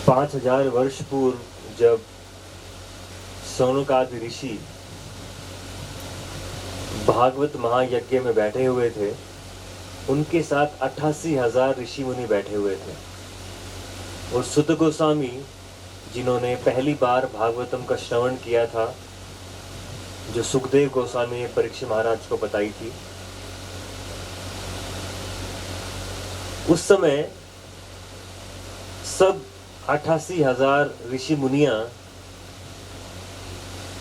5000 वर्ष पूर्व जब सौनकादि ऋषि भागवत महायज्ञ में बैठे हुए थे, उनके साथ 88,000 ऋषि मुनि बैठे हुए थे। और सुत गोस्वामी, जिन्होंने पहली बार भागवतम का श्रवण किया था, जो सुखदेव गोस्वामी ने परीक्षित महाराज को बताई थी, उस समय सब 88,000 ऋषि मुनियां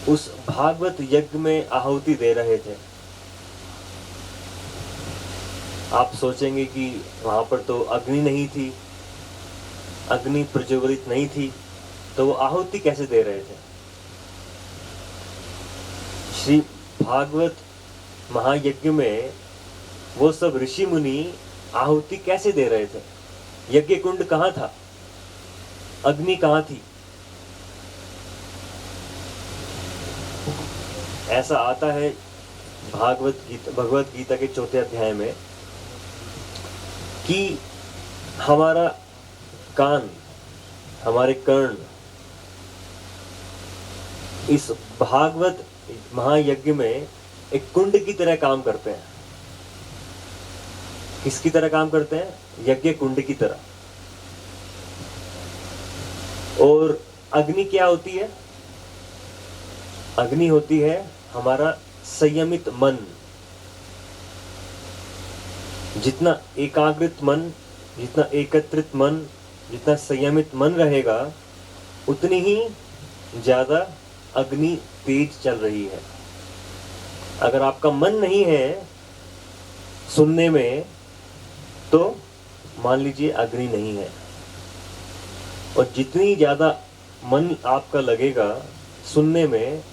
उस भागवत यज्ञ में आहुति दे रहे थे। आप सोचेंगे कि वहां पर तो अग्नि नहीं थी, अग्नि प्रज्वलित नहीं थी, तो वो आहुति कैसे दे रहे थे? श्री भागवत महायज्ञ में वो सब ऋषि मुनि आहुति कैसे दे रहे थे? यज्ञ कुंड कहाँ था? अग्नि कहाँ थी? ऐसा आता है भगवत गीता के 4थे अध्याय में कि हमारा कान, हमारे कर्ण इस भागवत महायज्ञ में एक कुंड की तरह काम करते हैं। किसकी तरह काम करते हैं? यज्ञ कुंड की तरह। और अग्नि क्या होती है? अग्नि होती है हमारा संयमित मन। जितना एकाग्रित मन, जितना एकत्रित मन, जितना संयमित मन रहेगा, उतनी ही ज्यादा अग्नि तेज चल रही है। अगर आपका मन नहीं है सुनने में, तो मान लीजिए अग्नि नहीं है। और जितनी ज्यादा मन आपका लगेगा सुनने में,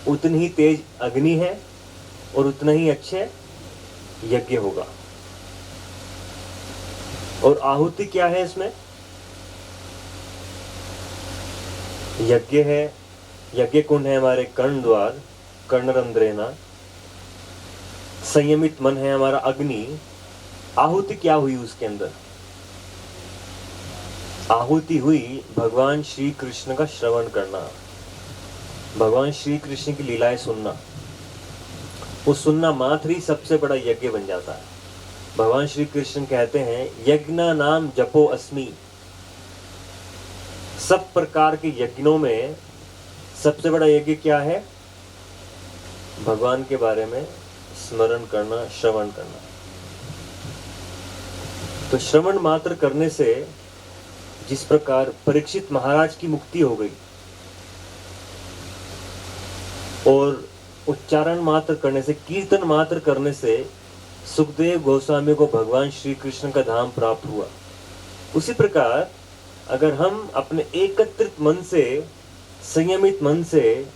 उतनी ही तेज अग्नि है और उतना ही अच्छे यज्ञ होगा। और आहुति क्या है इसमें? यज्ञ है, यज्ञ कुंड है हमारे कर्ण द्वार, कर्णरंध्रेना। संयमित मन है हमारा अग्नि। आहुति क्या हुई उसके अंदर? आहुति हुई भगवान श्री कृष्ण का श्रवण करना, भगवान श्री कृष्ण की लीलाएं सुनना। वो सुनना मात्र ही सबसे बड़ा यज्ञ बन जाता है। भगवान श्री कृष्ण कहते हैं, यज्ञ नाम जपो अस्मि। सब प्रकार के यज्ञों में सबसे बड़ा यज्ञ क्या है? भगवान के बारे में स्मरण करना, श्रवण करना। तो श्रवण मात्र करने से जिस प्रकार परीक्षित महाराज की मुक्ति हो गई, और उच्चारण मात्र करने से, कीर्तन मात्र करने से सुखदेव गोस्वामी को भगवान श्री कृष्ण का धाम प्राप्त हुआ, उसी प्रकार अगर हम अपने एकत्रित मन से, संयमित मन से,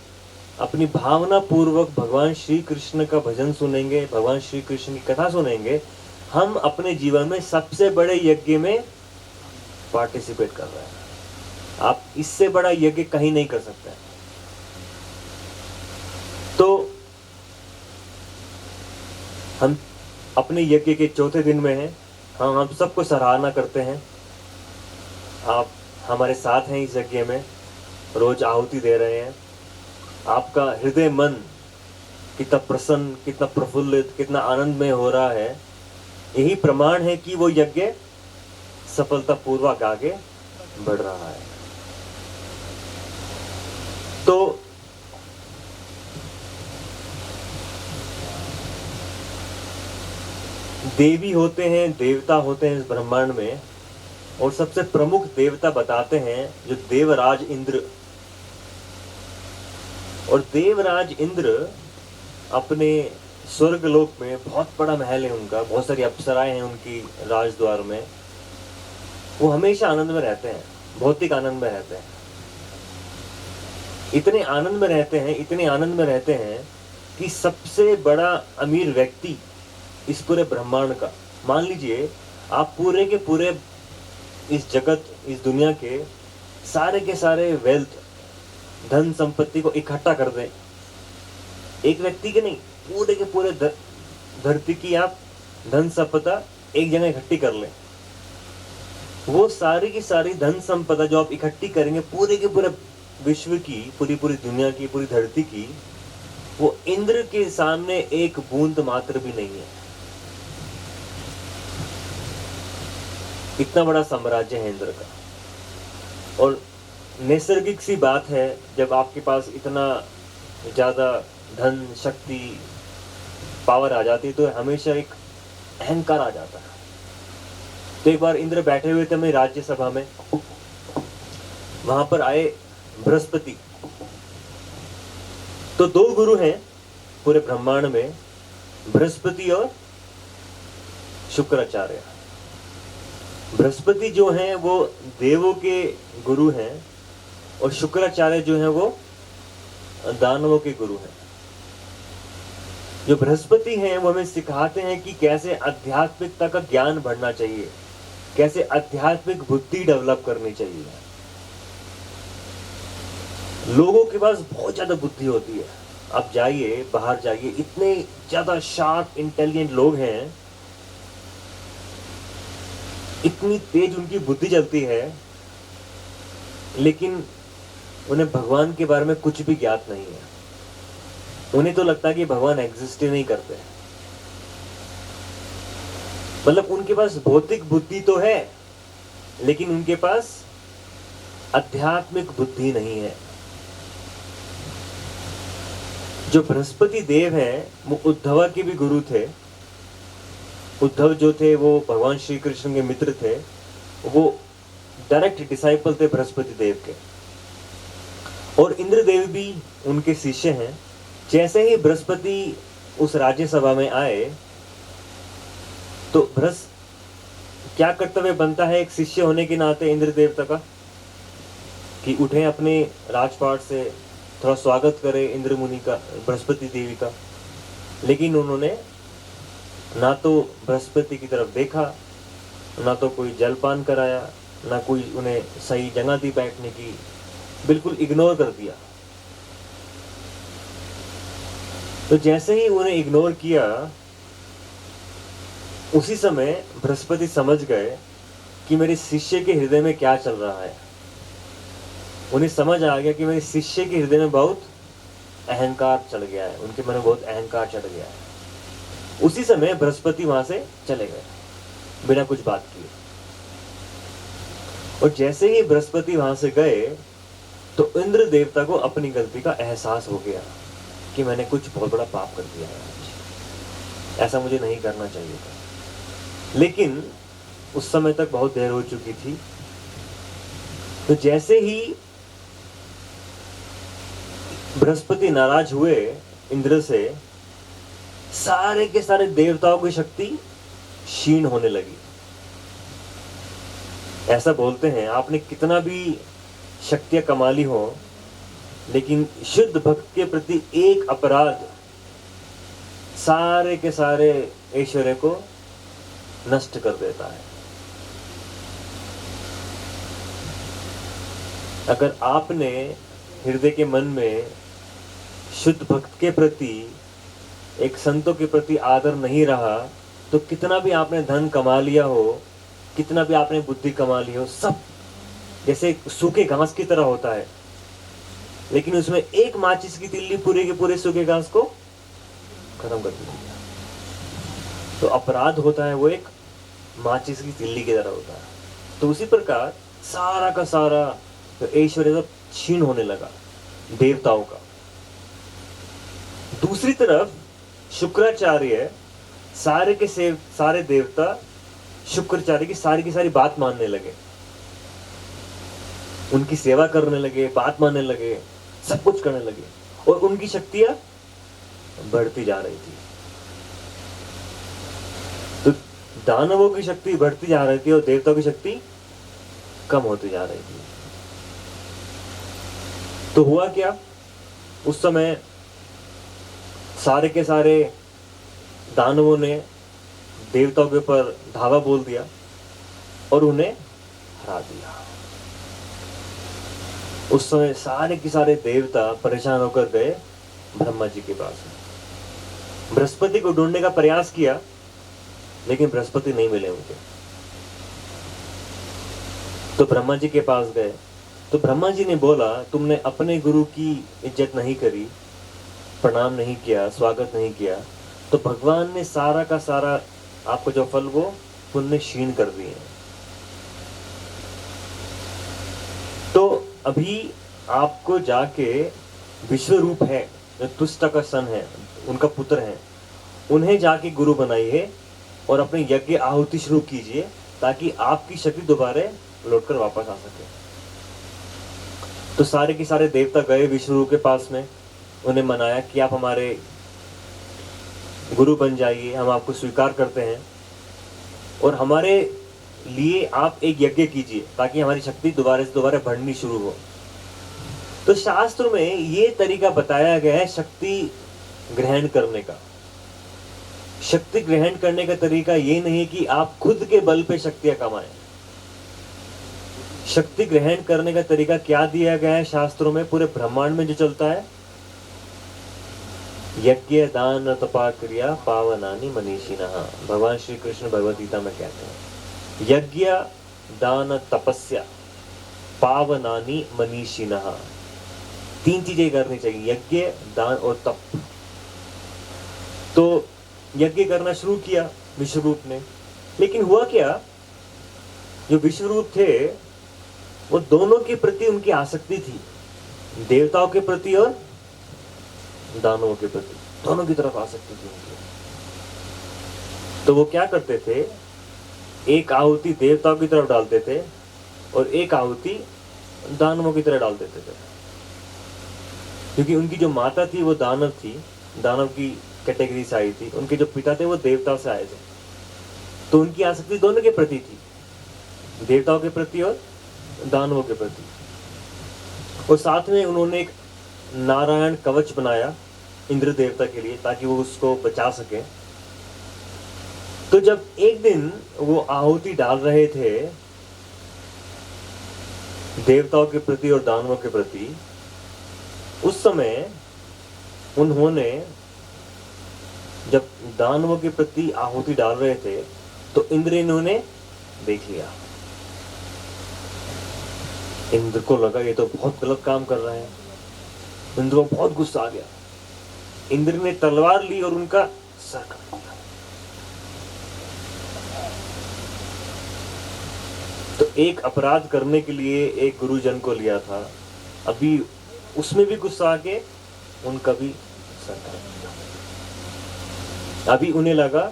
अपनी भावना पूर्वक भगवान श्री कृष्ण का भजन सुनेंगे, भगवान श्री कृष्ण की कथा सुनेंगे, हम अपने जीवन में सबसे बड़े यज्ञ में पार्टिसिपेट कर रहे हैं। आप इससे बड़ा यज्ञ कहीं नहीं कर सकते। तो हम अपने यज्ञ के 4थे दिन में हैं। हम सबको सराहना करते हैं। आप हमारे साथ हैं इस यज्ञ में, रोज आहुति दे रहे हैं। आपका हृदय मन कितना प्रसन्न, कितना प्रफुल्लित, कितना आनंद में हो रहा है, यही प्रमाण है कि वो यज्ञ सफलतापूर्वक आगे बढ़ रहा है। तो देवी होते हैं, देवता होते हैं इस ब्रह्मांड में, और सबसे प्रमुख देवता बताते हैं जो देवराज इंद्र। और देवराज इंद्र अपने स्वर्ग लोक में, बहुत बड़ा महल है उनका, बहुत सारी अप्सराएं हैं उनकी राजद्वार में। वो हमेशा आनंद में रहते हैं, भौतिक आनंद में रहते हैं। इतने आनंद में रहते हैं, इतने आनंद में रहते हैं कि सबसे बड़ा अमीर व्यक्ति इस पूरे ब्रह्मांड का, मान लीजिए आप पूरे के पूरे इस जगत, इस दुनिया के सारे वेल्थ, धन संपत्ति को इकट्ठा कर दें, एक व्यक्ति के नहीं, पूरे के पूरे धरती की आप धन संपदा एक जगह इकट्ठी कर लें, वो सारी की सारी धन संपदा जो आप इकट्ठी करेंगे पूरे के पूरे विश्व की, पूरी पूरी दुनिया की, पूरी धरती की, वो इंद्र के सामने एक बूंद मात्र भी नहीं है। इतना बड़ा साम्राज्य है इंद्र का। और नैसर्गिक सी बात है, जब आपके पास इतना ज्यादा धन, शक्ति, पावर आ जाती है तो हमेशा एक अहंकार आ जाता है। तो एक बार इंद्र बैठे हुए थे अपनी राज्यसभा में, वहां पर आए बृहस्पति। तो दो गुरु हैं पूरे ब्रह्मांड में, बृहस्पति और शुक्राचार्य। बृहस्पति जो हैं वो देवों के गुरु हैं और शुक्राचार्य जो हैं वो दानवों के गुरु हैं। जो बृहस्पति हैं वो हमें सिखाते हैं कि कैसे आध्यात्मिकता का ज्ञान बढ़ना चाहिए, कैसे आध्यात्मिक बुद्धि डेवलप करनी चाहिए। लोगों के पास बहुत ज्यादा बुद्धि होती है। आप जाइए, बाहर जाइए, इतने ज्यादा शार्प इंटेलिजेंट लोग हैं, इतनी तेज उनकी बुद्धि चलती है, लेकिन उन्हें भगवान के बारे में कुछ भी ज्ञात नहीं है। उन्हें तो लगता है कि भगवान एग्जिस्ट ही नहीं करते। मतलब उनके पास भौतिक बुद्धि तो है, लेकिन उनके पास आध्यात्मिक बुद्धि नहीं है। जो बृहस्पति देव हैं वो उद्धव के भी गुरु थे। उद्धव जो थे वो भगवान श्री कृष्ण के मित्र थे, वो डायरेक्ट डिसाइपल थे बृहस्पति देव के। और इंद्रदेव भी उनके शिष्य हैं। जैसे ही बृहस्पति उस राज्यसभा में आए तो क्या कर्तव्य बनता है एक शिष्य होने के नाते इंद्र देवता का, कि उठे अपने राजपाट से, थोड़ा स्वागत करे इंद्र मुनि का, बृहस्पति देवी का। लेकिन उन्होंने ना तो बृहस्पति की तरफ देखा, ना तो कोई जलपान कराया, ना कोई उन्हें सही जगह दी बैठने की, बिल्कुल इग्नोर कर दिया। तो जैसे ही उन्हें इग्नोर किया, उसी समय बृहस्पति समझ गए कि मेरे शिष्य के हृदय में क्या चल रहा है। उन्हें समझ आ गया कि मेरे शिष्य के हृदय में बहुत अहंकार चढ़ गया है, उनके मन में बहुत अहंकार चढ़ गया है। उसी समय बृहस्पति वहां से चले गए बिना कुछ बात किए। और जैसे ही बृहस्पति वहां से गए तो इंद्र देवता को अपनी गलती का एहसास हो गया कि मैंने कुछ बहुत बड़ा पाप कर दिया है आज, ऐसा मुझे नहीं करना चाहिए था। लेकिन उस समय तक बहुत देर हो चुकी थी। तो जैसे ही बृहस्पति नाराज हुए इंद्र से, सारे के सारे देवताओं की शक्ति क्षीण होने लगी। ऐसा बोलते हैं, आपने कितना भी शक्तियां कमा ली हो, लेकिन शुद्ध भक्त के प्रति एक अपराध सारे के सारे ऐश्वर्य को नष्ट कर देता है। अगर आपने हृदय के मन में शुद्ध भक्त के प्रति, एक संतों के प्रति आदर नहीं रहा, तो कितना भी आपने धन कमा लिया हो, कितना भी आपने बुद्धि कमा ली हो, सब जैसे सूखे घास की तरह होता है। लेकिन उसमें एक माचिस की तिल्ली पूरे के पूरे सूखे घास को खत्म कर देती है। तो अपराध होता है वो एक माचिस की तिल्ली की तरह होता है। तो उसी प्रकार सारा का सारा ऐश्वर्य सब क्षीण होने लगा देवताओं का। दूसरी तरफ शुक्राचार्य, सारे के सारे देवता शुक्राचार्य की सारी बात मानने लगे, उनकी सेवा करने लगे, बात मानने लगे, सब कुछ करने लगे, और उनकी शक्तियां बढ़ती जा रही थी। तो दानवों की शक्ति बढ़ती जा रही थी और देवताओं की शक्ति कम होती जा रही थी। तो हुआ क्या, उस समय सारे के सारे दानवों ने देवताओं के ऊपर धावा बोल दिया और उन्हें हरा दिया। उस समय सारे के सारे देवता परेशान होकर गए ब्रह्मा जी के पास। बृहस्पति को ढूंढने का प्रयास किया, लेकिन बृहस्पति नहीं मिले उनके। तो ब्रह्मा जी के पास गए। तो ब्रह्मा जी ने बोला, तुमने अपने गुरु की इज्जत नहीं करी, प्रणाम नहीं किया, स्वागत नहीं किया, तो भगवान ने सारा का सारा आपको जो फल वो पुण्य क्षीण कर दिए। तो अभी आपको जाके विश्वरूप है, जो तुष्टा का सन है, उनका पुत्र है, उन्हें जाके गुरु बनाइए और अपने यज्ञ आहुति शुरू कीजिए, ताकि आपकी शक्ति दोबारा लौटकर वापस आ सके। तो सारे के सारे देवता गए विश्वरूप के पास में, उन्हें मनाया कि आप हमारे गुरु बन जाइए, हम आपको स्वीकार करते हैं, और हमारे लिए आप एक यज्ञ कीजिए ताकि हमारी शक्ति दोबारा से दोबारा बढ़नी शुरू हो। तो शास्त्र में ये तरीका बताया गया है शक्ति ग्रहण करने का। शक्ति ग्रहण करने का तरीका ये नहीं कि आप खुद के बल पे शक्तियां कमाएं। शक्ति ग्रहण करने का तरीका क्या दिया गया है शास्त्रों में, पूरे ब्रह्मांड में जो चलता है, यज्ञ दान तपा क्रिया पावनानि मनीषिणः। भगवान श्री कृष्ण भगवद गीता में कहते हैं, यज्ञ दान तपस्या पावनानि मनीषिणः। 3 चीजें करनी चाहिए, यज्ञ दान और तप। तो यज्ञ करना शुरू किया विश्वरूप ने, लेकिन हुआ क्या, जो विश्वरूप थे वो दोनों के प्रति उनकी आसक्ति थी, देवताओं के प्रति और दानवों के प्रति, दोनों की तरफ आसक्ति थी उनकी। तो वो क्या करते थे, एक आहुति देवताओं की तरफ डालते थे और एक आहुति दानवों की तरफ डाल देते थे, क्योंकि उनकी जो माता थी वो दानव थी, दानव की कैटेगरी से आई थी, उनके जो पिता थे वो देवता से आए थे। तो उनकी आसक्ति दोनों के प्रति थी, देवताओं के प्रति और दानवों के प्रति। और साथ में उन्होंने एक नारायण कवच बनाया इंद्र देवता के लिए, ताकि वो उसको बचा सके। तो जब एक दिन वो आहुति डाल रहे थे देवताओं के प्रति और दानवों के प्रति, उस समय उन्होंने जब दानवों के प्रति आहुति डाल रहे थे तो इंद्र इन्होंने देख लिया। इंद्र को लगा ये तो बहुत गलत काम कर रहा है, इंद्र को बहुत गुस्सा आ गया। इंद्र ने तलवार ली और उनका सर काट दिया। तो एक अपराध करने के लिए एक गुरुजन को लिया था, अभी उसमें भी गुस्सा आके उनका भी सर काट दिया। अभी उन्हें लगा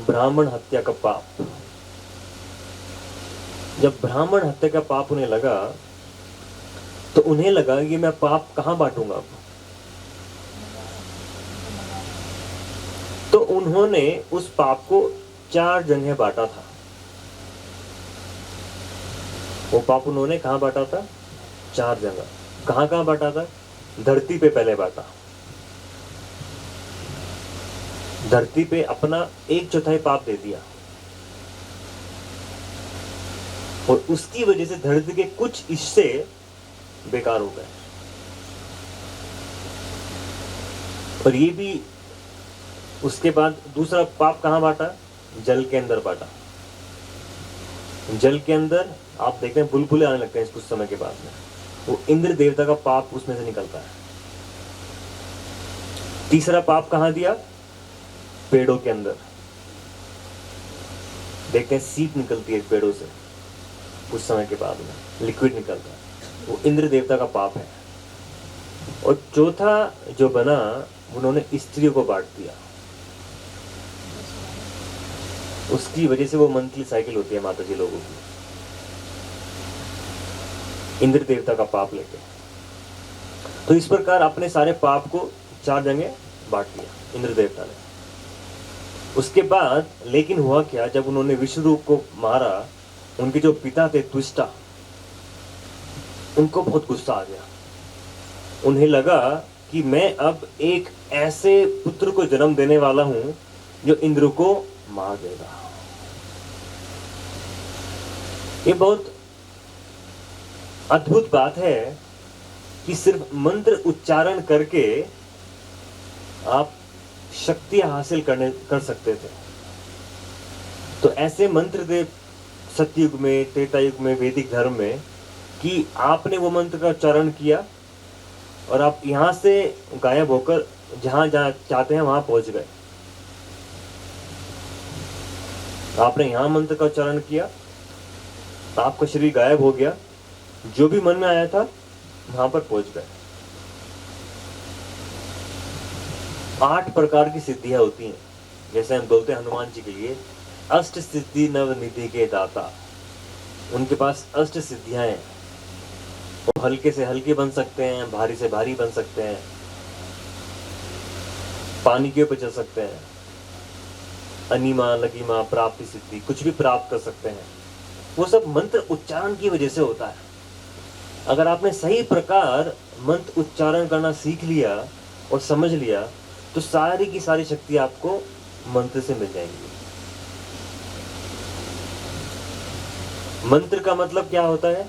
ब्राह्मण हत्या का पाप। जब ब्राह्मण हत्या का पाप उन्हें लगा तो उन्हें लगा कि मैं पाप कहां बांटूंगा अब। तो उन्होंने उस पाप को 4 जगह बांटा था। वो पाप उन्होंने कहां बांटा था? 4 जगह। कहां कहां बांटा था? धरती पे पहले बांटा। धरती पे अपना 1/4 पाप दे दिया, और उसकी वजह से धरती के कुछ हिस्से बेकार हो गए। और ये भी उसके बाद दूसरा पाप कहां बांटा? जल के अंदर बांटा। जल के अंदर आप देखते हैं बुलबुले आने लगते हैं कुछ समय के बाद में, वो इंद्र देवता का पाप उसमें से निकलता है। तीसरा पाप कहां दिया? पेड़ों के अंदर। देखते हैं सीप निकलती है पेड़ों से कुछ समय के बाद में, लिक्विड निकलता है, वो इंद्र देवता का पाप है। और चौथा जो बना, उन्होंने स्त्रियों को बांट दिया। उसकी वजह से वो मंथली साइकिल होती है माता जी लोगों की, इंद्र देवता का पाप लेके। तो इस प्रकार अपने सारे पाप को 4 जगह बांट दिया इंद्र देवता ने। उसके बाद लेकिन हुआ क्या, जब उन्होंने विश्वरूप को मारा, उनके जो पिता थे त्विष्टा, उनको बहुत गुस्सा आ गया। उन्हें लगा कि मैं अब एक ऐसे पुत्र को जन्म देने वाला हूं जो इंद्र को मार देगा। ये बहुत अद्भुत बात है कि सिर्फ मंत्र उच्चारण करके आप शक्तियां हासिल कर सकते थे। तो ऐसे मंत्र थे सतयुग में, त्रेता युग में, वैदिक धर्म में, कि आपने वो मंत्र का उच्चारण किया और आप यहाँ से गायब होकर जहाँ जहाँ चाहते हैं वहां पहुंच गए। आपने यहाँ मंत्र का उच्चारण किया, आपका शरीर गायब हो गया, जो भी मन में आया था वहां पर पहुंच गए। 8 प्रकार की सिद्धियां होती हैं, जैसे हम बोलते हैं हनुमान जी के लिए अष्ट सिद्धि नव निधि के दाता। उनके पास अष्ट सिद्धियां हैं। वो हल्के से हल्के बन सकते हैं, भारी से भारी बन सकते हैं, पानी के ऊपर चल सकते हैं, अनिमा लगिमा प्राप्ति सिद्धि, कुछ भी प्राप्त कर सकते हैं। वो सब मंत्र उच्चारण की वजह से होता है। अगर आपने सही प्रकार मंत्र उच्चारण करना सीख लिया और समझ लिया तो सारी की सारी शक्ति आपको मंत्र से मिल जाएंगी। मंत्र का मतलब क्या होता है?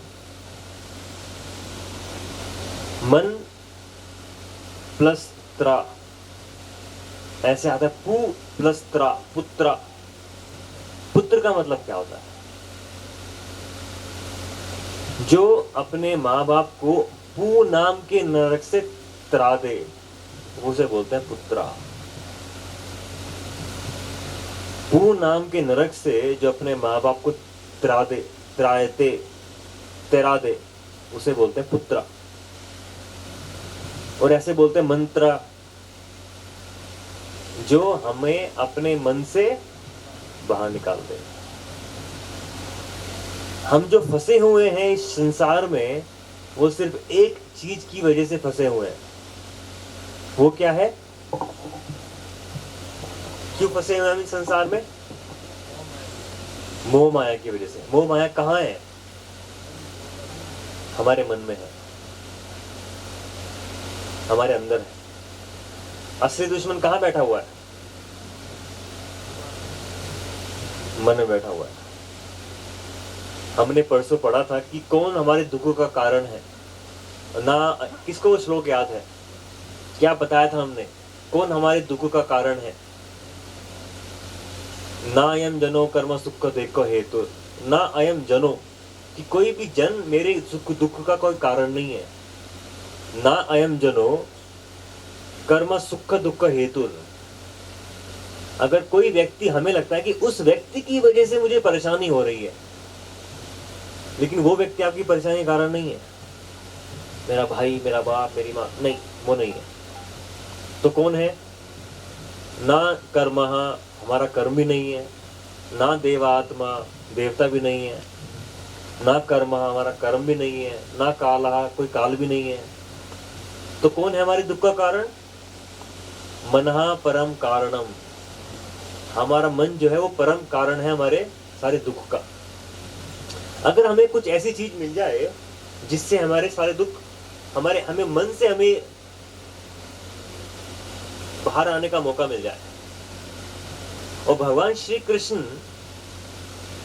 मन प्लस त्रा, ऐसे आता है पू प्लस त्रा, पुत्रा। पुत्र का मतलब क्या होता है? जो अपने माँ बाप को पू नाम के नरक से त्रा दे, उसे बोलते हैं पुत्रा। पू नाम के नरक से जो अपने माँ बाप को त्रा दे, तेरा दे, उसे बोलते हैं पुत्रा। और ऐसे बोलते हैं मंत्रा, जो हमें अपने मन से बाहर निकाल दे। हम जो फंसे हुए हैं इस संसार में, वो सिर्फ एक चीज की वजह से फंसे हुए हैं। वो क्या है? क्यों फंसे हुए हम इस संसार में? मोह माया की वजह से। मोह माया कहाँ है? हमारे मन में है, हमारे अंदर है। असली दुश्मन कहाँ बैठा हुआ है? मन में बैठा हुआ है। हमने परसों पढ़ा था कि कौन हमारे दुखों का कारण है ना। किसको वो श्लोक याद है? क्या बताया था हमने? कौन हमारे दुखों का कारण है? ना अयम जनो कर्म सुख देखो हेतु। ना अयम जनो, कि कोई भी जन मेरे सुख दुख का कोई कारण नहीं है। ना अयम जनो कर्म सुख दुख हेतु। अगर कोई व्यक्ति, हमें लगता है कि उस व्यक्ति की वजह से मुझे परेशानी हो रही है, लेकिन वो व्यक्ति आपकी परेशानी का कारण नहीं है। मेरा भाई, मेरा बाप, मेरी माँ, नहीं, वो नहीं है। तो कौन है? ना कर्म, हमारा कर्म भी नहीं है। ना देवात्मा, देवता भी नहीं है। ना कर्म, हमारा कर्म भी नहीं है। ना काल, कोई काल भी नहीं है। तो कौन है हमारे दुख का कारण? मनहा परम कारणम। हमारा मन जो है वो परम कारण है हमारे सारे दुख का। अगर हमें कुछ ऐसी चीज मिल जाए जिससे हमारे सारे दुख, हमें मन से हमें बाहर आने का मौका मिल जाए। और भगवान श्री कृष्ण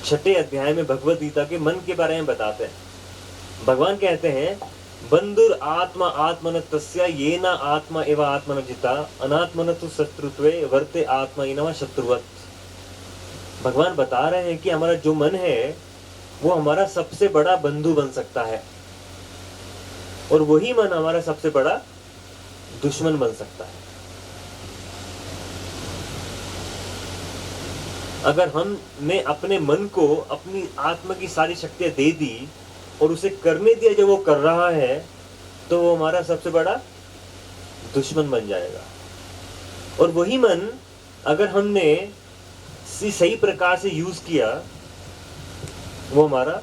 6 अध्याय में भगवद गीता के मन के बारे में बताते हैं। भगवान कहते हैं, बंधुर आत्मा आत्मन तस्या येन आत्मा एव आत्मन जिता अनात्मन तु शत्रुत्वे वर्ते आत्मा इनवा शत्रुवत। भगवान बता रहे हैं कि हमारा जो मन है वो हमारा सबसे बड़ा बंधु बन सकता है, और वही मन हमारा सबसे बड़ा दुश्मन बन सकता है। अगर हमने अपने मन को अपनी आत्मा की सारी शक्तियां दे दी और उसे करने दिया जो वो कर रहा है, तो वो हमारा सबसे बड़ा दुश्मन बन जाएगा। और वही मन अगर हमने सही प्रकार से यूज किया, वो हमारा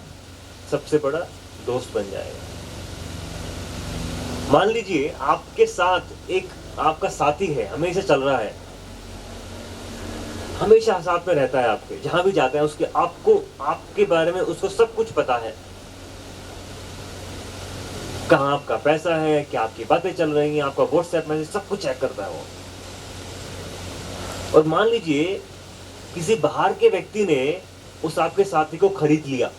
सबसे बड़ा दोस्त बन जाएगा। मान लीजिए आपके साथ एक आपका साथी है, हमेशा चल रहा है, हमेशा साथ में रहता है आपके, जहां भी जाता है उसके, आपको आपके बारे में उसको सब कुछ पता है। कहाँ आपका पैसा है, क्या आपकी बातें चल रही हैं, आपका व्हाट्सएप मैसेज, सब कुछ चेक करता है वो। और मान लीजिए किसी बाहर के व्यक्ति ने उस आपके साथी को खरीद लिया,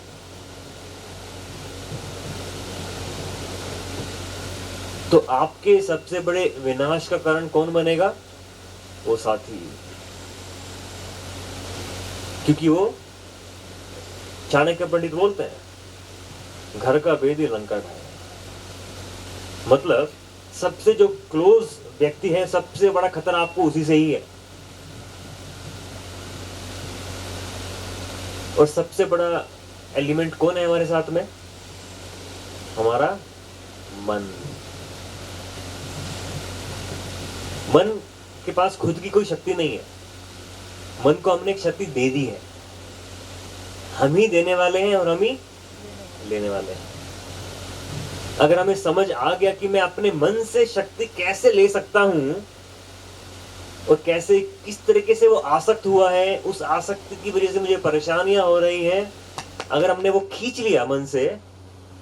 तो आपके सबसे बड़े विनाश का कारण कौन बनेगा? वो साथी। क्योंकि वो चाणक्य पंडित बोलते हैं घर का भेद ही लंका ढाए। मतलब सबसे जो क्लोज व्यक्ति है, सबसे बड़ा खतरा आपको उसी से ही है। और सबसे बड़ा एलिमेंट कौन है हमारे साथ में? हमारा मन। मन के पास खुद की कोई शक्ति नहीं है। मन को हमने एक शक्ति दे दी है। हम ही देने वाले हैं और हम ही लेने वाले हैं। अगर हमें समझ आ गया कि मैं अपने मन से शक्ति कैसे ले सकता हूं और कैसे, किस तरीके से वो आसक्त हुआ है, उस आसक्ति की वजह से मुझे परेशानियां हो रही हैं, अगर हमने वो खींच लिया मन से,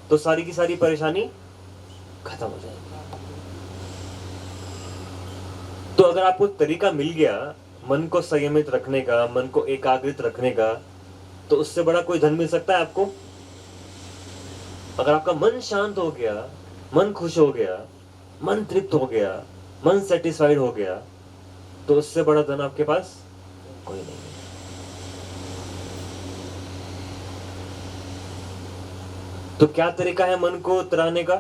तो सारी की सारी परेशानी खत्म हो जाएगी। तो अगर आपको तरीका मिल गया मन को संयमित रखने का, मन को एकाग्रित रखने का, तो उससे बड़ा कोई धन मिल सकता है आपको? अगर आपका मन शांत हो गया, मन खुश हो गया, मन तृप्त हो गया, मन सेटिस्फाइड हो गया, तो उससे बड़ा धन आपके पास कोई नहीं है। तो क्या तरीका है मन को तराने का?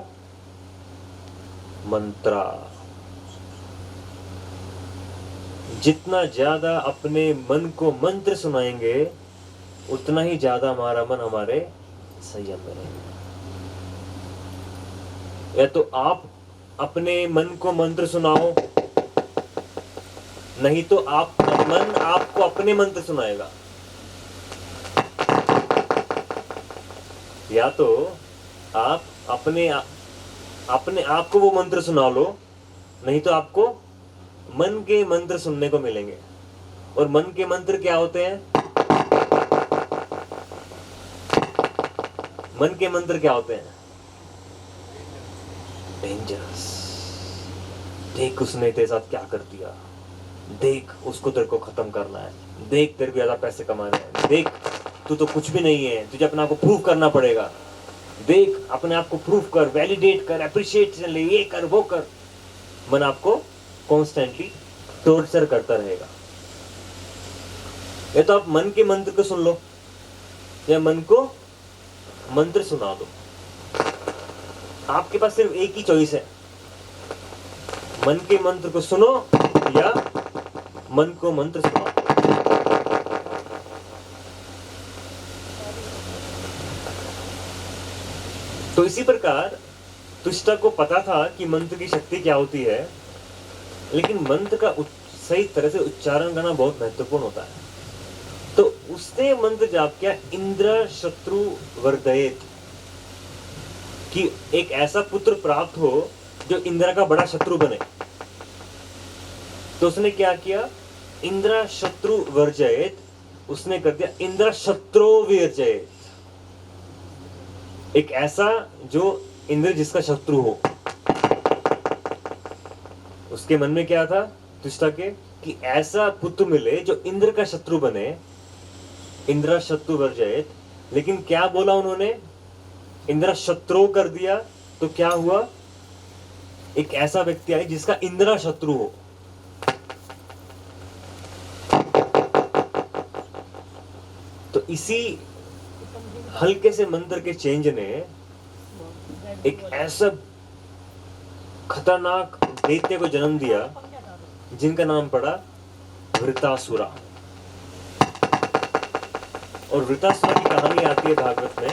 मंत्रा। जितना ज्यादा अपने मन को मंत्र सुनाएंगे, उतना ही ज्यादा हमारा मन हमारे संयम में रहेगा। या तो आप अपने मन को मंत्र सुनाओ, नहीं तो आपका मन आपको अपने मंत्र सुनाएगा। या तो आप अपने आप को वो मंत्र सुना लो, नहीं तो आपको मन के मंत्र सुनने को मिलेंगे। और मन के मंत्र क्या होते हैं? मन के मंत्र क्या होते हैं? डेंजरस। देख उसने तेरे साथ क्या कर दिया, देख उसको तेरे को खत्म करना है, देख तेरे को ज्यादा पैसे कमाने हैं, देख तू तो कुछ भी नहीं है, तुझे अपने आप को प्रूव करना पड़ेगा, देख अपने आप को प्रूव कर, वैलिडेट कर, अप्रिशिएट ले, ये कर वो कर। मन आपको कॉन्स्टेंटली टॉर्चर करता रहेगा। या तो आप मन के मंत्र को सुन लो, या मन को मंत्र सुना दो। आपके पास सिर्फ एक ही चॉइस है, मन के मंत्र को सुनो या मन को मंत्र सुनाओ। तो इसी प्रकार तुष्टा को पता था कि मंत्र की शक्ति क्या होती है, लेकिन मंत्र का सही तरह से उच्चारण करना बहुत महत्वपूर्ण होता है। तो उसने मंत्र जाप किया, इंद्र शत्रु वर्धयेत, कि एक ऐसा पुत्र प्राप्त हो जो इंद्र का बड़ा शत्रु बने। तो उसने क्या किया? इंद्र शत्रु वर्जयेत, उसने कर दिया इंद्र शत्रु विवर्जयेत, एक ऐसा जो इंद्र जिसका शत्रु हो। उसके मन में क्या था तुष्टा के, कि ऐसा पुत्र मिले जो इंद्र का शत्रु बने, इंद्र शत्रु वर्जयेत। लेकिन क्या बोला उन्होंने? इंद्र शत्रु कर दिया, तो क्या हुआ? एक ऐसा व्यक्ति आए जिसका इंद्र शत्रु हो। तो इसी हल्के से मंत्र के चेंज ने एक ऐसा खतरनाक दैत्य को जन्म दिया जिनका नाम पड़ा वृतासुरा। और वृतासुरा की कहानी आती है भागवत में।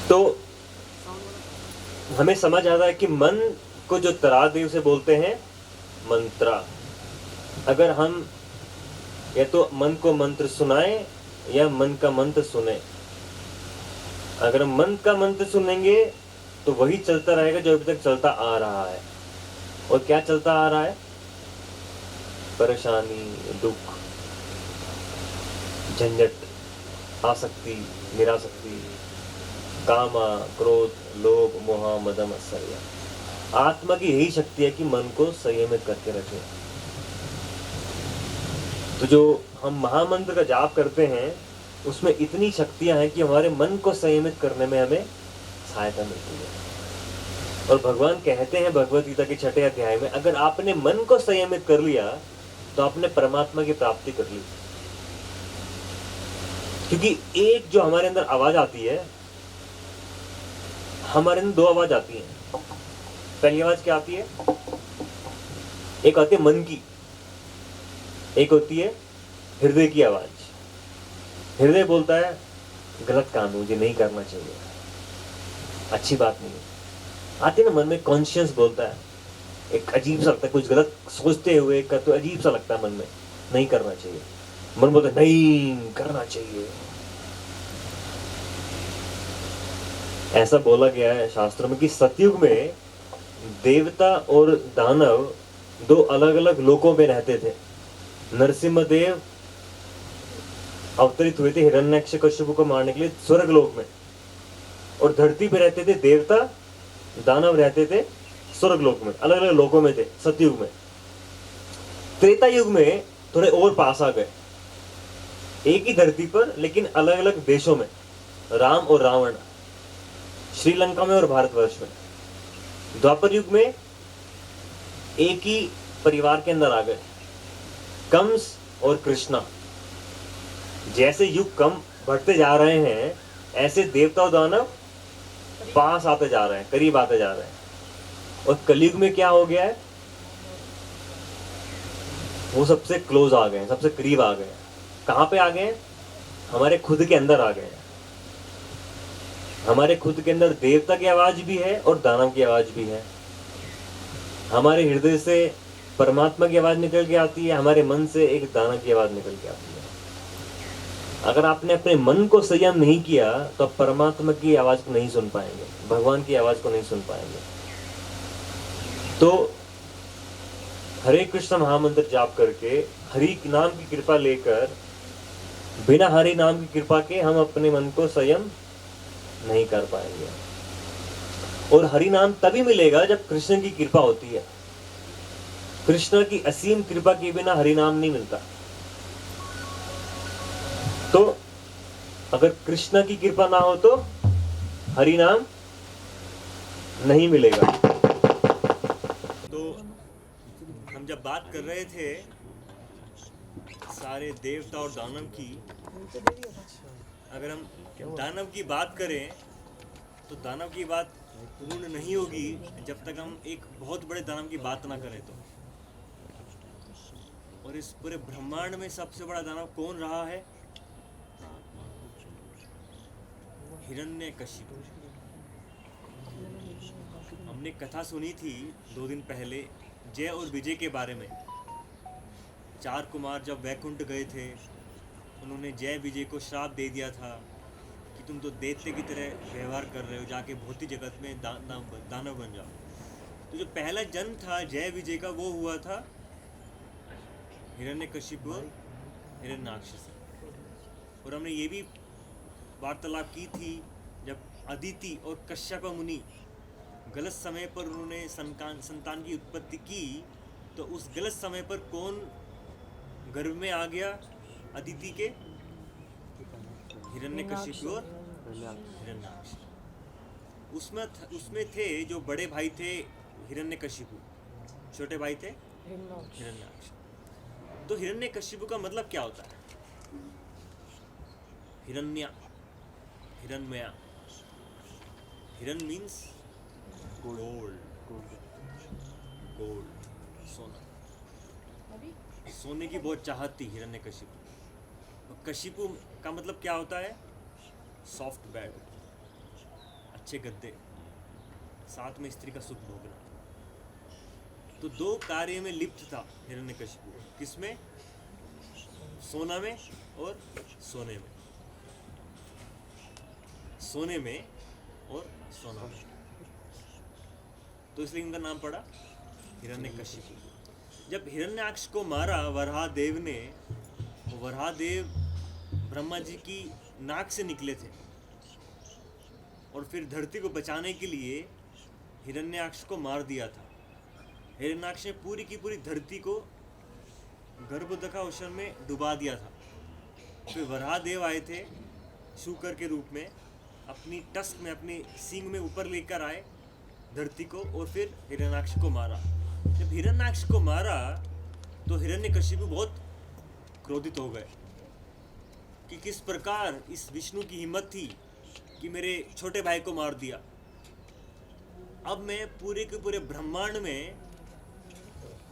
तो हमें समझ आता है कि मन को जो तरा दे उसे बोलते हैं मंत्रा। अगर हम या तो मन को मंत्र सुनाएं या मन का मंत्र सुने। अगर हम मन का मंत्र सुनेंगे तो वही चलता रहेगा जो अभी तक चलता आ रहा है। और क्या चलता आ रहा है? परेशानी, दुख, झंझट, आसक्ति, निरासक्ति, कामा, क्रोध, लोभ, मोह, मदम, आश्चर्य। आत्मा की यही शक्ति है कि मन को संयमित करके रखे। तो जो हम महामंत्र का जाप करते हैं उसमें इतनी शक्तियां हैं कि हमारे मन को संयमित करने में हमें सहायता मिलती है। और भगवान कहते हैं भगवत गीता के 6 अध्याय में, अगर आपने मन को संयमित कर लिया तो आपने परमात्मा की प्राप्ति कर ली। क्योंकि एक जो हमारे अंदर आवाज आती है, हमारे अंदर 2 आवाज आती है। पहली आवाज क्या आती है? एक आती है मन की, एक होती है हृदय की आवाज। हृदय बोलता है गलत काम मुझे नहीं करना चाहिए, अच्छी बात नहीं है। आती है ना मन में कॉन्शियस बोलता है, एक अजीब सा लगता है, कुछ गलत सोचते हुए कर तो अजीब सा लगता है मन में, नहीं करना चाहिए। मन बोलता है नहीं करना चाहिए। ऐसा बोला गया है शास्त्रों में कि सतयुग में देवता और दानव 2 अलग अलग लोकों में रहते थे। नरसिम्हदेव अवतरित हुए थे हिरण्यकशिपु को मारने के लिए स्वर्ग लोक में, और धरती पे रहते थे देवता, दानव रहते थे स्वर्ग लोक में, अलग अलग लोकों में थे सतयुग में। त्रेता युग में थोड़े और पास आ गए, एक ही धरती पर लेकिन अलग अलग देशों में, राम और रावण, श्रीलंका में और भारतवर्ष में। द्वापर युग में एक ही परिवार के अंदर आ गए, कंस और कृष्णा। जैसे युग कम बढ़ते जा रहे हैं, ऐसे देवता और दानव पास आते जा रहे हैं, करीब आते जा रहे हैं। और कलयुग में क्या हो गया है? वो सबसे क्लोज आ गए, सबसे करीब आ गए। कहां पे आ गए? हमारे खुद के अंदर आ गए। हमारे खुद के अंदर देवता की आवाज भी है और दानव की आवाज भी है। हमारे हृदय से परमात्मा की आवाज निकल के आती है, हमारे मन से एक दानव की आवाज निकल के आती है। अगर आपने अपने मन को संयम नहीं किया तो आप परमात्मा की आवाज को नहीं सुन पाएंगे, भगवान की आवाज को नहीं सुन पाएंगे। तो हरे कृष्ण महामंत्र जाप करके, हरि नाम की कृपा लेकर, बिना हरि नाम की कृपा के हम अपने मन को संयम नहीं कर पाएंगे। और हरि नाम तभी मिलेगा जब कृष्ण की कृपा होती है। कृष्ण की असीम कृपा के बिना हरि नाम नहीं मिलता। तो अगर कृष्ण की कृपा ना हो तो हरि नाम नहीं मिलेगा। तो हम जब बात कर रहे थे सारे देवता और दानव की, अगर हम दानव की बात करें तो दानव की बात पूर्ण नहीं होगी जब तक हम एक बहुत बड़े दानव की बात ना करें तो। और इस पूरे ब्रह्मांड में सबसे बड़ा दानव कौन रहा है? हिरण्यकशिपु। हमने कथा सुनी थी 2 दिन पहले जय और विजय के बारे में। 4 कुमार जब वैकुंठ गए थे, उन्होंने जय विजय को श्राप दे दिया था कि तुम तो दैत्य की तरह व्यवहार कर रहे हो, जाके भौतिक जगत में दानव बन जाओ। तो जो पहला जन्म था जय विजय का, वो हुआ था हिरण्यकशिपु और हिरण्याक्ष से। और हमने ये भी वार्तालाप की थी जब अदिति और कश्यप मुनि गलत समय पर उन्होंने संतान की उत्पत्ति की, तो उस गलत समय पर कौन गर्भ में आ गया अदिति के? हिरण्यकशिपु और हिरण्याक्ष। उसमें थे जो बड़े भाई थे हिरण्यकशिपु, छोटे भाई थे हिरण्याक्ष। तो हिरण्यकशिपु का मतलब क्या होता है? हिरण्यमया। हिरण मीन्स गोल्ड, सोना। सोने की बहुत चाहत थी हिरण्यकशिपु। और कशिपु का मतलब क्या होता है? सॉफ्ट बेड, अच्छे गद्दे, साथ में स्त्री का सुख भोगना। तो 2 कार्य में लिप्त था हिरण्यकशिपु। किसमें? सोना में और सोने में। सोने में और सोना में। तो इसलिए इनका नाम पड़ा हिरण्यकशिपु। जब हिरण्याक्ष को मारा वराहदेव ने, वराहदेव ब्रह्मा जी की नाक से निकले थे, और फिर धरती को बचाने के लिए हिरण्याक्ष को मार दिया था। हिरण्याक्ष ने पूरी की पूरी धरती को गर्भोदका ओशन में डुबा दिया था। फिर वराहदेव आए थे शूकर के रूप में, अपनी टस्क में, अपनी सींग में ऊपर लेकर आए धरती को और फिर हिरण्याक्ष को मारा। जब हिरण्याक्ष को मारा तो हिरण्यकशिपु बहुत क्रोधित हो गए कि किस प्रकार इस विष्णु की हिम्मत थी कि मेरे छोटे भाई को मार दिया। अब मैं पूरे के पूरे ब्रह्मांड में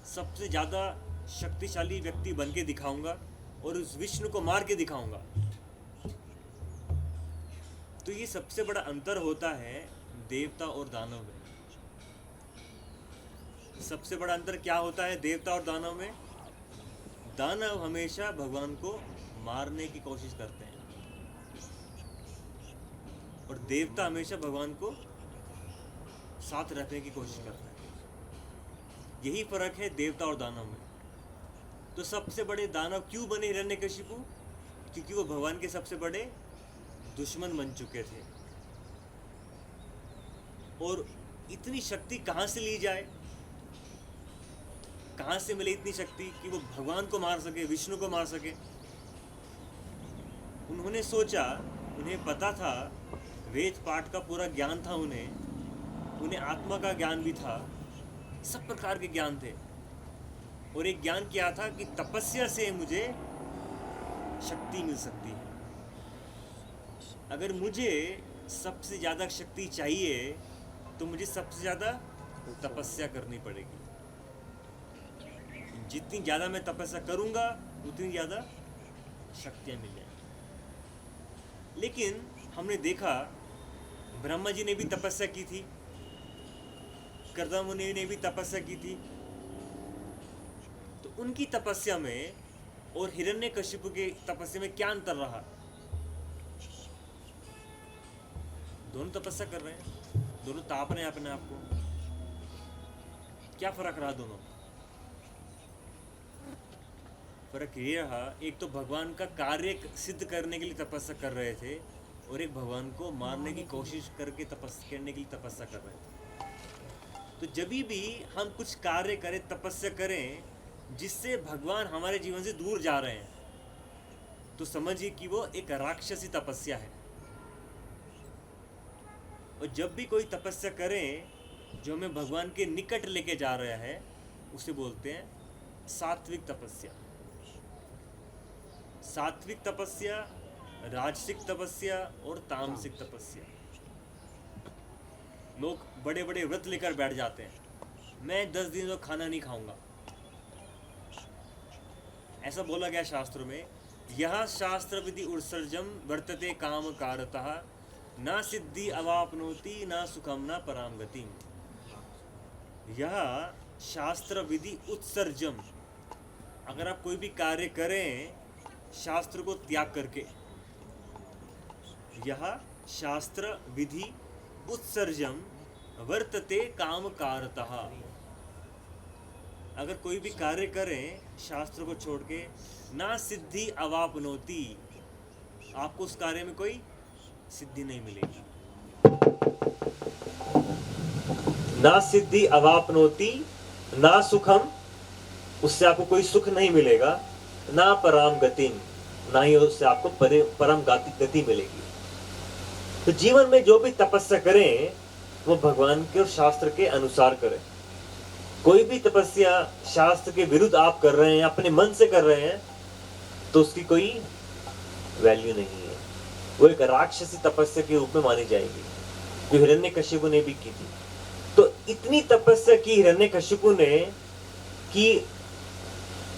सबसे ज़्यादा शक्तिशाली व्यक्ति बन के दिखाऊंगा और उस विष्णु को मार के दिखाऊंगा। तो ये सबसे बड़ा अंतर होता है देवता और दानव में। सबसे बड़ा अंतर क्या होता है देवता और दानव में? दानव हमेशा भगवान को मारने की कोशिश करते हैं और देवता हमेशा भगवान को साथ रखने की कोशिश करते हैं। यही फर्क है देवता और दानव में। तो सबसे बड़े दानव क्यों बने हिरण्यकशिपु? क्योंकि वो भगवान के सबसे बड़े दुश्मन बन चुके थे। और इतनी शक्ति कहाँ से ली जाए? कहाँ से मिले इतनी शक्ति कि वो भगवान को मार सके, विष्णु को मार सके? उन्होंने सोचा, उन्हें पता था, वेद पाठ का पूरा ज्ञान था उन्हें आत्मा का ज्ञान भी था, सब प्रकार के ज्ञान थे। और एक ज्ञान क्या था कि तपस्या से मुझे शक्ति मिल सकती है। अगर मुझे सबसे ज़्यादा शक्ति चाहिए तो मुझे सबसे ज़्यादा तपस्या करनी पड़ेगी। जितनी ज़्यादा मैं तपस्या करूँगा उतनी ज़्यादा शक्तियाँ मिल जाएंगी। लेकिन हमने देखा ब्रह्मा जी ने भी तपस्या की थी, कर्दम मुनि ने भी तपस्या की थी। तो उनकी तपस्या में और हिरण्यकशिपु के तपस्या में क्या अंतर रहा? दोनों तपस्या कर रहे हैं, दोनों ताप रहे हैं अपने आप को। क्या फर्क रहा दोनों? फर्क ये रहा, एक तो भगवान का कार्य सिद्ध करने के लिए तपस्या कर रहे थे और एक भगवान को मारने की कोशिश करके तपस्या करने के लिए तपस्या कर रहे थे। तो जब भी हम कुछ कार्य करें, तपस्या करें जिससे भगवान हमारे जीवन से दूर जा रहे हैं, तो समझिए कि वो एक राक्षसी तपस्या है। और जब भी कोई तपस्या करें जो हमें भगवान के निकट लेके जा रहा है, उसे बोलते हैं सात्विक तपस्या। सात्विक तपस्या, राजसिक तपस्या और तामसिक तपस्या। लोग बड़े बड़े व्रत लेकर बैठ जाते हैं, मैं 10 दिन तो खाना नहीं खाऊंगा। ऐसा बोला गया शास्त्रों में, यह शास्त्र विधि उत्सर्जम वर्तते काम कारतः न सिद्धि अवापनोति न सुखम न पराम गतिम। यह शास्त्र विधि उत्सर्जम, अगर आप कोई भी कार्य करें शास्त्र को त्याग करके, यह शास्त्र विधि उत्सर्जम वर्तते काम कारतः, अगर कोई भी कार्य करें शास्त्र को छोड़ के, ना सिद्धि अवापनोति, आपको उस कार्य में कोई सिद्धि नहीं मिलेगी। ना सिद्धि अवापनोति ना सुखम, उससे आपको कोई सुख नहीं मिलेगा, ना पराम गतिम, ना ही उससे आपको परम गति मिलेगी। तो जीवन में जो भी तपस्या करें वो भगवान के और शास्त्र के अनुसार करें। कोई भी तपस्या शास्त्र के विरुद्ध आप कर रहे हैं, अपने मन से कर रहे हैं, तो उसकी कोई वैल्यू नहीं है। वो एक राक्षसी तपस्या के रूप में मानी जाएगी, जो हिरण्यकशिपु ने भी की थी। तो इतनी तपस्या की हिरण्यकशिपु ने कि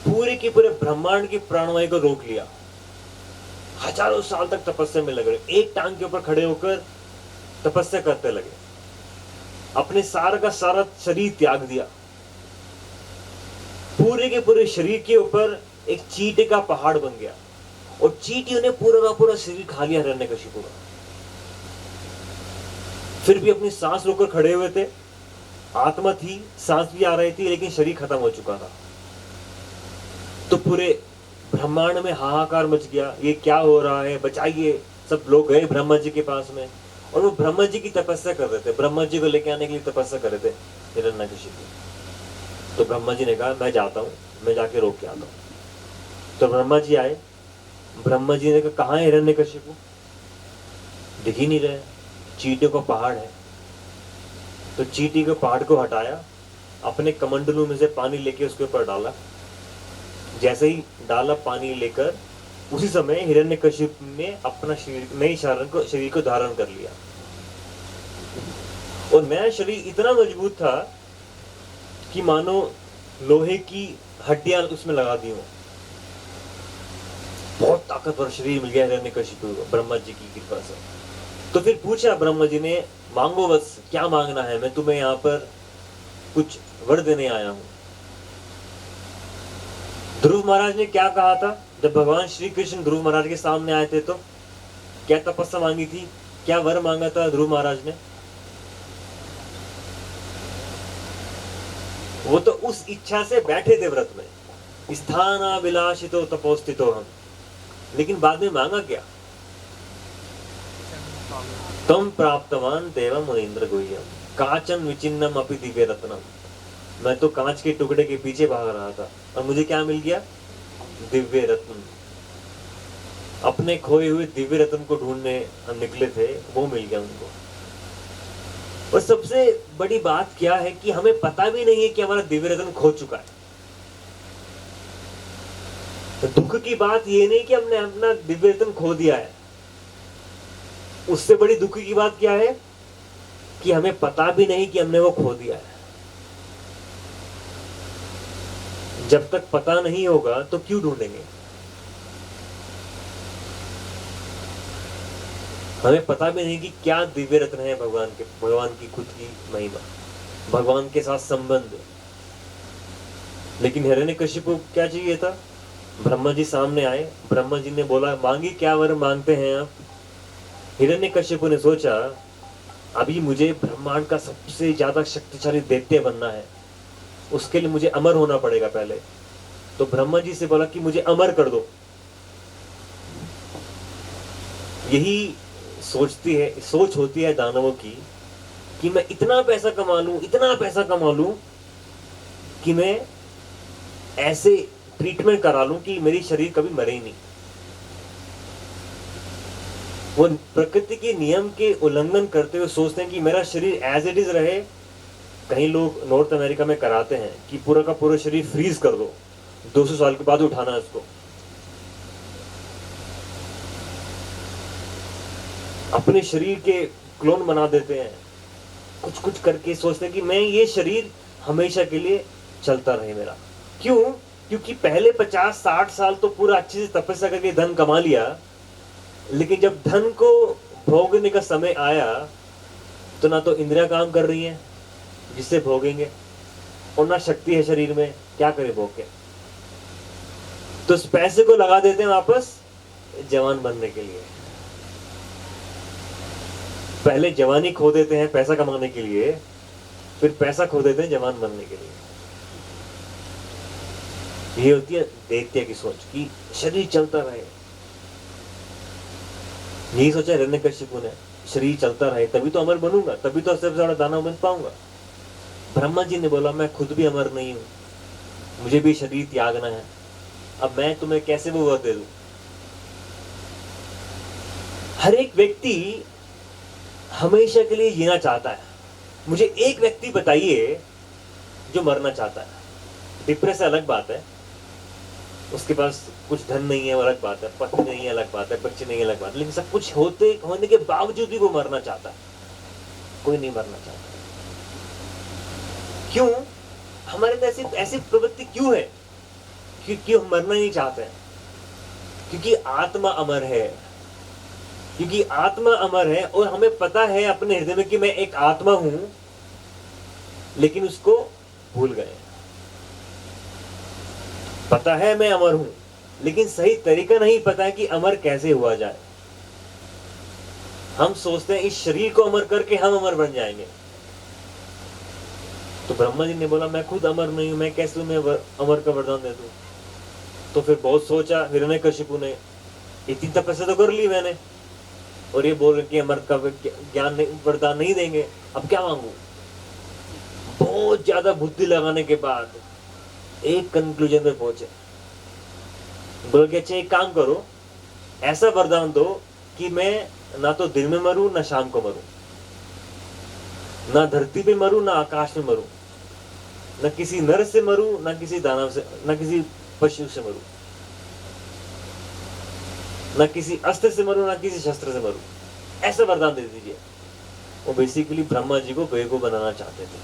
पूरे के पूरे ब्रह्मांड की प्राणवायु को रोक लिया। हजारों साल तक तपस्या में लगे, एक टांग के ऊपर खड़े होकर तपस्या करते लगे, अपने सारा का सारा शरीर त्याग दिया। पूरे के पूरे शरीर के ऊपर एक चींटे का पहाड़ बन गया और चींटियों ने पूरा का पूरा शरीर खा लिया हिरण्यकशिपु का। फिर भी अपनी सांस रोककर खड़े हुए थे, आत्मा थी, सांस भी आ रही थी, लेकिन शरीर खत्म हो चुका था। तो पूरे ब्रह्मांड में हाहाकार मच गया, ये क्या हो रहा है, बचाइए। सब लोग गए ब्रह्मा जी के पास में और वो ब्रह्मा जी की तपस्या कर रहे थे, ब्रह्मा जी को लेके आने के लिए तपस्या कर रहे थे हिरण्यकशिपु। तो ब्रह्मा जी ने कहा मैं जाता हूँ, मैं जाके रोक के आता हूँ। तो ब्रह्मा जी आए, ब्रह्मा जी ने कहा कहाँ है हिरण्यकशिपु? दिख ही नहीं रहे, चींटियों का पहाड़ है। तो चींटी के पहाड़ को हटाया, अपने कमंडलू में से पानी लेके उसके ऊपर डाला। जैसे ही डाला पानी लेकर, उसी समय हिरण्यकशिपु ने अपना नई शरीर को धारण कर लिया। और नया शरीर इतना मजबूत था कि मानो लोहे की हड्डियां उसमें लगा दी हो। बहुत ताकतवर शरीर मिल गया हिरण्यकशिपु को ब्रह्मा जी की कृपा से। तो फिर पूछा ब्रह्मा जी ने, मांगो बस, क्या मांगना है, मैं तुम्हें यहाँ पर कुछ वर देने आया हूं। ध्रुव महाराज ने क्या कहा था जब भगवान श्री कृष्ण ध्रुव महाराज के सामने आए थे? तो क्या तपस्या मांगी थी, क्या वर मांगा था ध्रुव महाराज ने? वो तो उस इच्छा से बैठे थे व्रत में, स्थानाभिलाषितो तपोस्थितो हम। लेकिन बाद में मांगा क्या? तम प्राप्तवान देवम मुनीन्द्र गुह्यम काचन विचिन्नम अपि दिव्य रत्नम। मैं तो कांच के टुकड़े के पीछे भाग रहा था और मुझे क्या मिल गया? दिव्य रत्न। अपने खोए हुए दिव्य रत्न को ढूंढने हम निकले थे, वो मिल गया उनको। और सबसे बड़ी बात क्या है कि हमें पता भी नहीं है कि हमारा दिव्य रत्न खो चुका है। तो दुख की बात ये नहीं कि हमने अपना दिव्य रत्न खो दिया है, उससे बड़ी दुख की बात क्या है कि हमें पता भी नहीं कि हमने वो खो दिया है। जब तक पता नहीं होगा तो क्यों ढूंढेंगे? हमें पता भी नहीं कि क्या दिव्य रत्न है भगवान की खुद की महिमा, भगवान के साथ संबंध। लेकिन हिरण्यकशिपु को क्या चाहिए था? ब्रह्मा जी सामने आए, ब्रह्मा जी ने बोला, मांगी क्या वर मांगते हैं आप? हिरण्यकशिपु ने सोचा, अभी मुझे ब्रह्मांड का सबसे ज्यादा शक्तिशाली दैत्य बनना है, उसके लिए मुझे अमर होना पड़ेगा पहले। तो ब्रह्मा जी से बोला कि मुझे अमर कर दो। यही सोच होती है दानवों की कि मैं इतना पैसा कमा लूं कि मैं ऐसे ट्रीटमेंट करा लूं कि मेरी शरीर कभी मरे ही नहीं। वो प्रकृति के नियम के उल्लंघन करते हुए सोचते हैं कि मेरा शरीर एज इट इज रहे। कई लोग नॉर्थ अमेरिका में कराते हैं कि पूरा का पूरा शरीर फ्रीज कर दो, 200 साल के बाद उठाना है उसको। अपने शरीर के क्लोन बना देते हैं, कुछ करके सोचते हैं कि मैं ये शरीर हमेशा के लिए चलता रहे मेरा। क्यों? क्योंकि पहले 50-60 साल तो पूरा अच्छे से तपस्या करके धन कमा लिया, लेकिन जब धन को भोगने का समय आया तो ना तो इंद्रियां काम कर रही हैं जिससे भोगेंगे, और ना शक्ति है शरीर में, क्या करे भोग के। तो उस पैसे को लगा देते हैं वापस जवान बनने के लिए। पहले जवानी खो देते हैं पैसा कमाने के लिए, फिर पैसा खो देते हैं जवान बनने के लिए। ये होती है दैत्य की सोच कि शरीर चलता रहे। यही सोचा हिरण्यकशिपु ने, शरीर चलता रहे तभी तो अमर बनूंगा, तभी तो सबसे बड़ा दानव बन पाऊंगा। ब्रह्मा जी ने बोला, मैं खुद भी अमर नहीं हूं, मुझे भी शरीर त्यागना है। अब मैं तुम्हें कैसे वो वर दे दूं? हर एक व्यक्ति हमेशा के लिए जीना चाहता है। मुझे एक व्यक्ति बताइए जो मरना चाहता है। डिप्रेशन अलग बात है, उसके पास कुछ धन नहीं है, अलग बात है, पत्नी नहीं है, अलग बात है, बच्चे नहीं है, अलग बात है, लेकिन सब कुछ होने के बावजूद भी वो मरना चाहता है। कोई नहीं मरना चाहता। क्यों? हमारे अंदर ऐसी प्रवृत्ति क्यों है? क्योंकि हम मरना नहीं चाहते हैं। क्योंकि आत्मा अमर है, क्योंकि आत्मा अमर है और हमें पता है अपने हृदय में कि मैं एक आत्मा हूं, लेकिन उसको भूल गए। पता है मैं अमर हूं, लेकिन सही तरीका नहीं पता है कि अमर कैसे हुआ जाए। हम सोचते हैं इस शरीर को अमर करके हम अमर बन जाएंगे। तो ब्रह्मा जी ने बोला, मैं खुद अमर नहीं हूं, मैं कैसे तुम्हें अमर का वरदान दे दूं? तो फिर बहुत सोचा हिरण्यकशिपु ने, इतनी तपस्या तो कर ली मैंने, और ये बोल रहे कि अमर का ज्ञान वरदान नहीं देंगे, अब क्या मांगू? बहुत ज्यादा बुद्धि लगाने के बाद एक कंक्लूजन पे पहुंचे। बोल के, अच्छा एक काम करो, ऐसा वरदान दो कि मैं ना तो दिन में मरूं ना शाम को मरूं। ना धरती पे मरूं ना आकाश में मरूं, न किसी नर से मरूं ना किसी दानव से, न किसी पशु से मरूं, न किसी अस्त्र से मरूं ना किसी शस्त्र से मरूं, ऐसा वरदान दे दीजिए। वो बेसिकली ब्रह्मा जी को बेगो बनाना चाहते थे।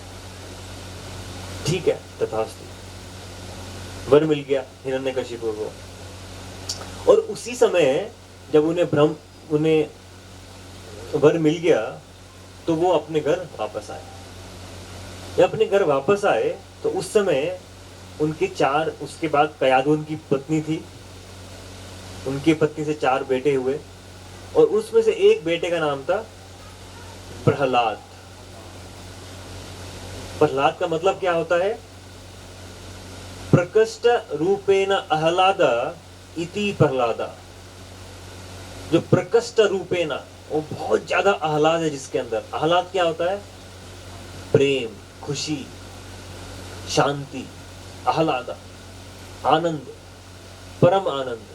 ठीक है, तथास्तु, वर मिल गया हिरण्यकशिपु को। और उसी समय जब उन्हें वर मिल गया तो वो अपने घर वापस आए। जब अपने घर वापस आए तो उस समय उनके उसके बाद कयादुन की पत्नी थी, उनकी पत्नी से 4 बेटे हुए, और उसमें से एक बेटे का नाम था प्रहलाद। प्रहलाद का मतलब क्या होता है? प्रकृष्ट रूपेण आह्लाद इति प्रहलादा। जो प्रकृष्ट रूपेण, वो बहुत ज्यादा आह्लाद है जिसके अंदर। आह्लाद क्या होता है? प्रेम, खुशी, शांति, आह्लाद, आनंद, परम आनंद।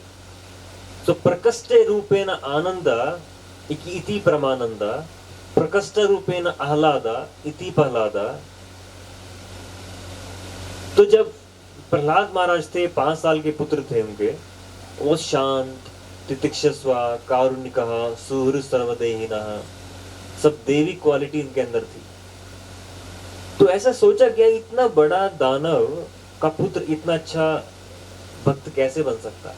तो प्रकृष्ट रूपेण आनंद इति परमानंद, प्रकृष्ट रूपेण आह्लाद इति प्रहलाद। तो जब प्रहलाद महाराज थे, 5 साल के पुत्र थे उनके, वो शांत, तितिक्षस्व, कारुणिकः, सुहृद सर्वदेहिनः, सब देवी क्वालिटी इनके अंदर थी। तो ऐसा सोचा गया, इतना बड़ा दानव का पुत्र इतना अच्छा भक्त कैसे बन सकता है?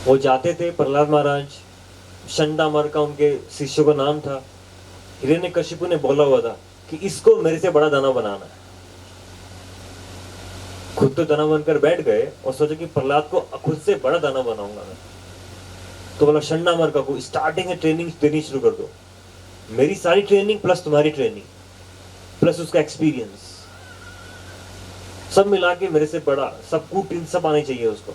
वो जाते थे प्रहलाद महाराज, शंडामर का उनके शिष्यों का नाम था। हिरण्यकशिपु ने बोला हुआ था कि इसको मेरे से बड़ा दानव बनाना है। खुद तो दानव बनकर बैठ गए और सोचा कि प्रहलाद को खुद से बड़ा दानव बनाऊंगा मैं। तो बोला शंडामर का को स्टार्टिंग में ट्रेनिंग देनी शुरू कर दो, मेरी सारी ट्रेनिंग प्लस तुम्हारी ट्रेनिंग प्लस उसका एक्सपीरियंस, सब मिला के मेरे से बड़ा, सब कूट सब आने चाहिए उसको।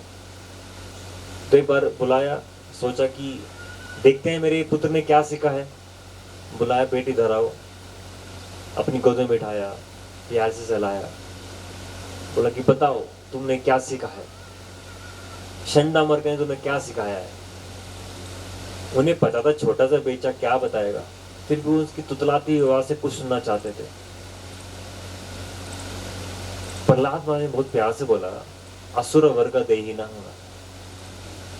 तो एक बार बुलाया, सोचा कि देखते हैं मेरे पुत्र ने क्या सीखा है। बुलाया, बेटी धराओ, अपनी गोद में बिठाया, प्यार से सहलाया, बोला कि बताओ तुमने क्या सीखा है, शंडामर ने तुम्हें क्या सिखाया है। उन्हें पता था छोटा सा बेचा क्या बताएगा, फिर भी उसकी तुतलाती आवाज से कुछ सुनना चाहते थे। प्रहलाद महाराज ने बहुत प्यार से बोला, असुर वर्ग देहिनः,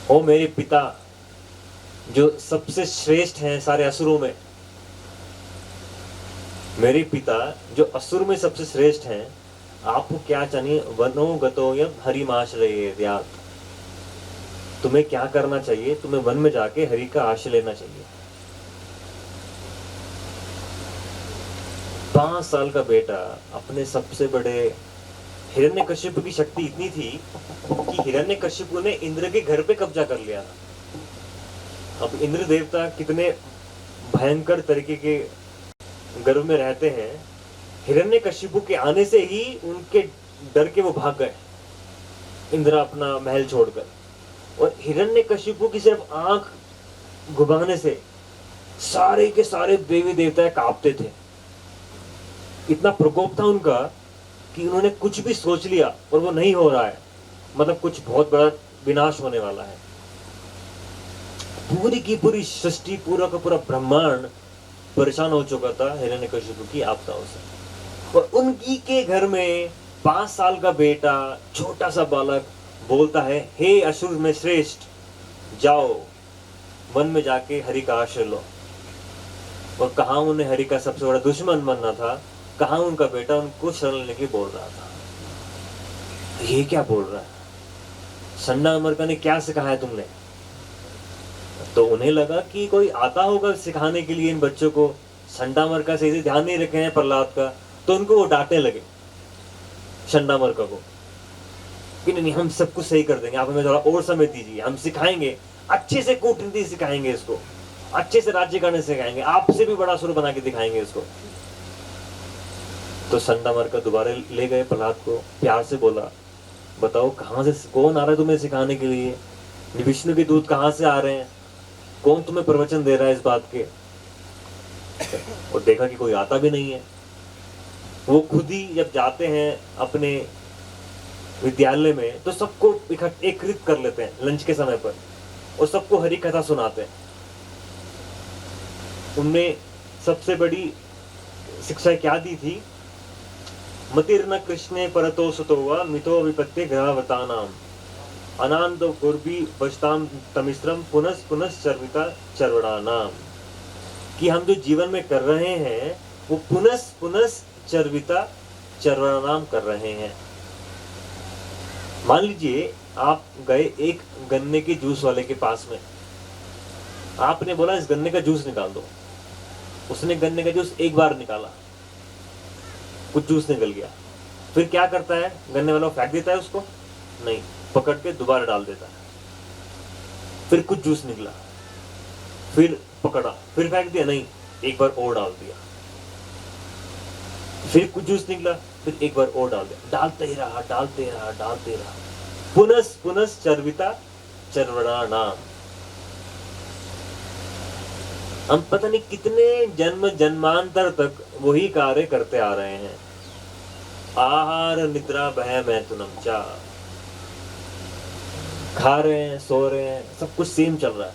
ओ मेरे पिता जो सबसे श्रेष्ठ हैं सारे असुरों में, मेरे पिता जो असुर में सबसे श्रेष्ठ हैं, आपको क्या चाहिए? वनो गतो यम हरिमाश्रयेद्यात्, तुम्हें क्या करना चाहिए? तुम्हें वन में जाके हरि का आश्रय लेना चाहिए। 5 साल का बेटा अपने सबसे बड़े हिरण्यकशिपु की शक्ति इतनी थी कि हिरण्यकशिपु ने इंद्र के घर पे कब्जा कर लिया था। अब इंद्र देवता कितने भयंकर तरीके के गर्भ में रहते हैं, हिरण्यकशिपु के आने से ही उनके डर के वो भाग गए, इंद्र अपना महल छोड़कर। और हिरण्यकशिपु की सिर्फ आंख घुमाने से सारे के सारे देवी देवता कांपते थे। इतना प्रकोप था उनका कि उन्होंने कुछ भी सोच लिया और वो नहीं हो रहा है, मतलब कुछ बहुत बड़ा विनाश होने वाला है। पूरी की पूरी सृष्टि, पूरा का पूरा ब्रह्मांड परेशान हो चुका था हिरण्यकशिपु की आपदाओं से। और उनकी के घर में 5 साल का बेटा, छोटा सा बालक बोलता है, हे असुर में श्रेष्ठ, जाओ वन में जाके हरि का आश्रय लो। और कहा उन्हें हरि का सबसे बड़ा दुश्मन बनना था, कहा उनका बेटा उनको शरण लेने के बोल रहा था। ये क्या बोल रहा है? शंडामर्का ने क्या सिखाया तुमने? तो उन्हें लगा कि कोई आता होगा सिखाने के लिए इन बच्चों को। शंडामर्का से इसे ध्यान नहीं रखे हैं प्रहलाद का, तो उनको वो डांटने लगे शंडामर्का को कि नहीं हम सब कुछ सही कर देंगे, आप हमें थोड़ा और समय दीजिए, हम सिखाएंगे, अच्छे से कूटनीति सिखाएंगे इसको, अच्छे से राज्य करने सिखाएंगे, आपसे भी बड़ा सुर बना के दिखाएंगे इसको। तो शंडामर्का दोबारा ले गए प्रहलाद को, प्यार से बोला, बताओ कहाँ से कौन आ रहा है तुम्हें सिखाने के लिए? विष्णु के दूत कहाँ से आ रहे हैं? कौन तुम्हें प्रवचन दे रहा है इस बात के? और देखा कि कोई आता भी नहीं है। वो खुद ही जब जाते हैं अपने विद्यालय में तो सबको एकत्रित कर लेते हैं लंच के समय पर और सबको हरि कथा सुनाते हैं। उनमें सबसे बड़ी शिक्षा क्या दी थी? मतिर्न कृष्णे परतो सुतोवा मितो विपत्ति ग्रहवतानाम अनांत गुरबी बचताम तमिश्रम पुनस पुनस चर्विता चर्वणानाम। कि हम जो जीवन में कर रहे हैं वो पुनस पुनस चर्विता चर्वणानाम कर रहे हैं। मान लीजिए आप गए एक गन्ने के जूस वाले के पास में, आपने बोला इस गन्ने का जूस निकाल दो। उसने गन्ने का जूस एक बार निकाला, कुछ जूस निकल गया। फिर क्या करता है? गन्ने वाला फेंक देता है उसको? नहीं, पकड़ के दोबारा डाल देता है। फिर कुछ जूस निकला, फिर पकड़ा, फिर फेंक दिया? नहीं, एक बार और डाल दिया। फिर कुछ जूस निकला, फिर एक बार और डाल दिया। डालते ही रहा, डालते रहा, डालते रहा। पुनस पुनस चर्विता चर्वणानाम। हम पता नहीं कितने जन्म जन्मांतर तक वही कार्य करते आ रहे हैं। आहार निद्रा भय मैथुनम चा। खा रहे हैं, सो रहे हैं, सब कुछ सेम चल रहा है।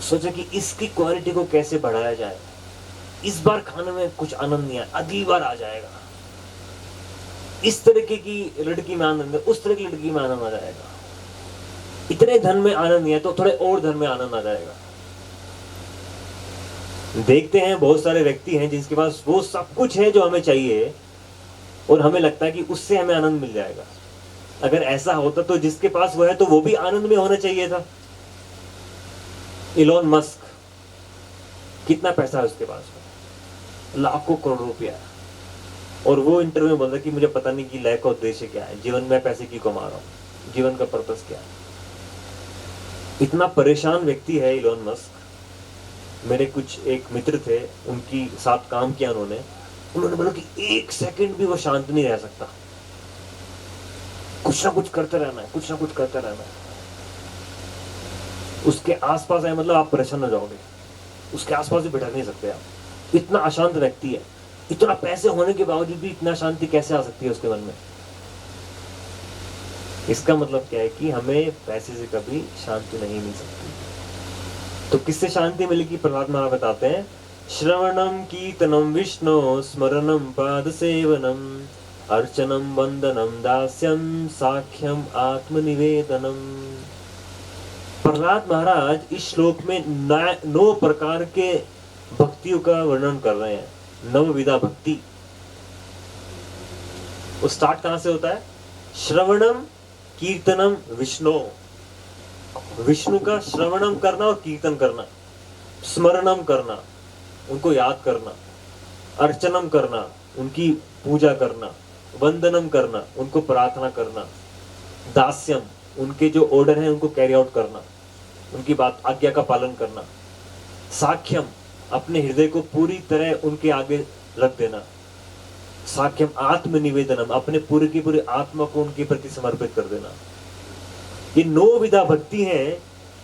सोचा कि इसकी क्वालिटी को कैसे बढ़ाया जाए। इस बार खाने में कुछ आनंद नहीं आया, अगली बार आ जाएगा। इस तरीके की लड़की में आनंद है, उस तरह की लड़की में आनंद आ जाएगा। इतने धन में आनंद नहीं है तो थोड़े और धन में आनंद आ जाएगा। देखते हैं बहुत सारे व्यक्ति हैं जिनके पास वो सब कुछ है जो हमें चाहिए और हमें लगता है कि उससे हमें आनंद मिल जाएगा। अगर ऐसा होता तो जिसके पास वो है तो वो भी आनंद में होना चाहिए था। इलोन मस्क, कितना पैसा है उसके पास? लाखों करोड़ रुपया। और वो इंटरव्यू में बोल रहा है कि मुझे पता नहीं कि लाइफ का उद्देश्य क्या है, जीवन में पैसे क्यों कमा रहा हूं, जीवन का पर्पस क्या है। इतना परेशान व्यक्ति है इलोन मस्क। मेरे कुछ एक मित्र थे, उनकी साथ काम किया उन्होंने बोला कि एक सेकंड भी वो शांत नहीं रह सकता, कुछ ना कुछ करते रहना है, कुछ ना कुछ करते रहना है। उसके आसपास है मतलब आप परेशान हो जाओगे, उसके आसपास भी बैठा नहीं सकते आप। इतना अशांत व्यक्ति है। इतना पैसे होने के बावजूद भी इतना शांति कैसे आ सकती है उसके मन में? इसका मतलब क्या है कि हमें पैसे से कभी शांति नहीं मिल सकती। तो किससे शांति मिलेगी? प्रहलाद महाराज बताते हैं, श्रवणम कीर्तनम विष्णु स्मरणम पाद सेवनम अर्चनम वंदनम दास्यम साख्यम आत्मनिवेदनम। प्रहलाद महाराज इस श्लोक में 9 प्रकार के भक्तियों का वर्णन कर रहे हैं। 9 विधा भक्ति। वो स्टार्ट कहां से होता है? श्रवणम कीर्तनम विष्णु। विष्णु का श्रवणम करना और कीर्तन करना, स्मरणम करना, उनको याद करना, अर्चनम करना, उनकी पूजा करना, वंदनम करना, उनको प्रार्थना करना, दास्यम, उनके जो ऑर्डर है उनको कैरी आउट करना, उनकी बात आज्ञा का पालन करना, साख्यम, अपने हृदय को पूरी तरह उनके आगे रख देना, साख्यम आत्मनिवेदनम, अपने पूरी की पूरी आत्मा को उनके प्रति समर्पित कर देना। ये 9 विधा भक्ति हैं।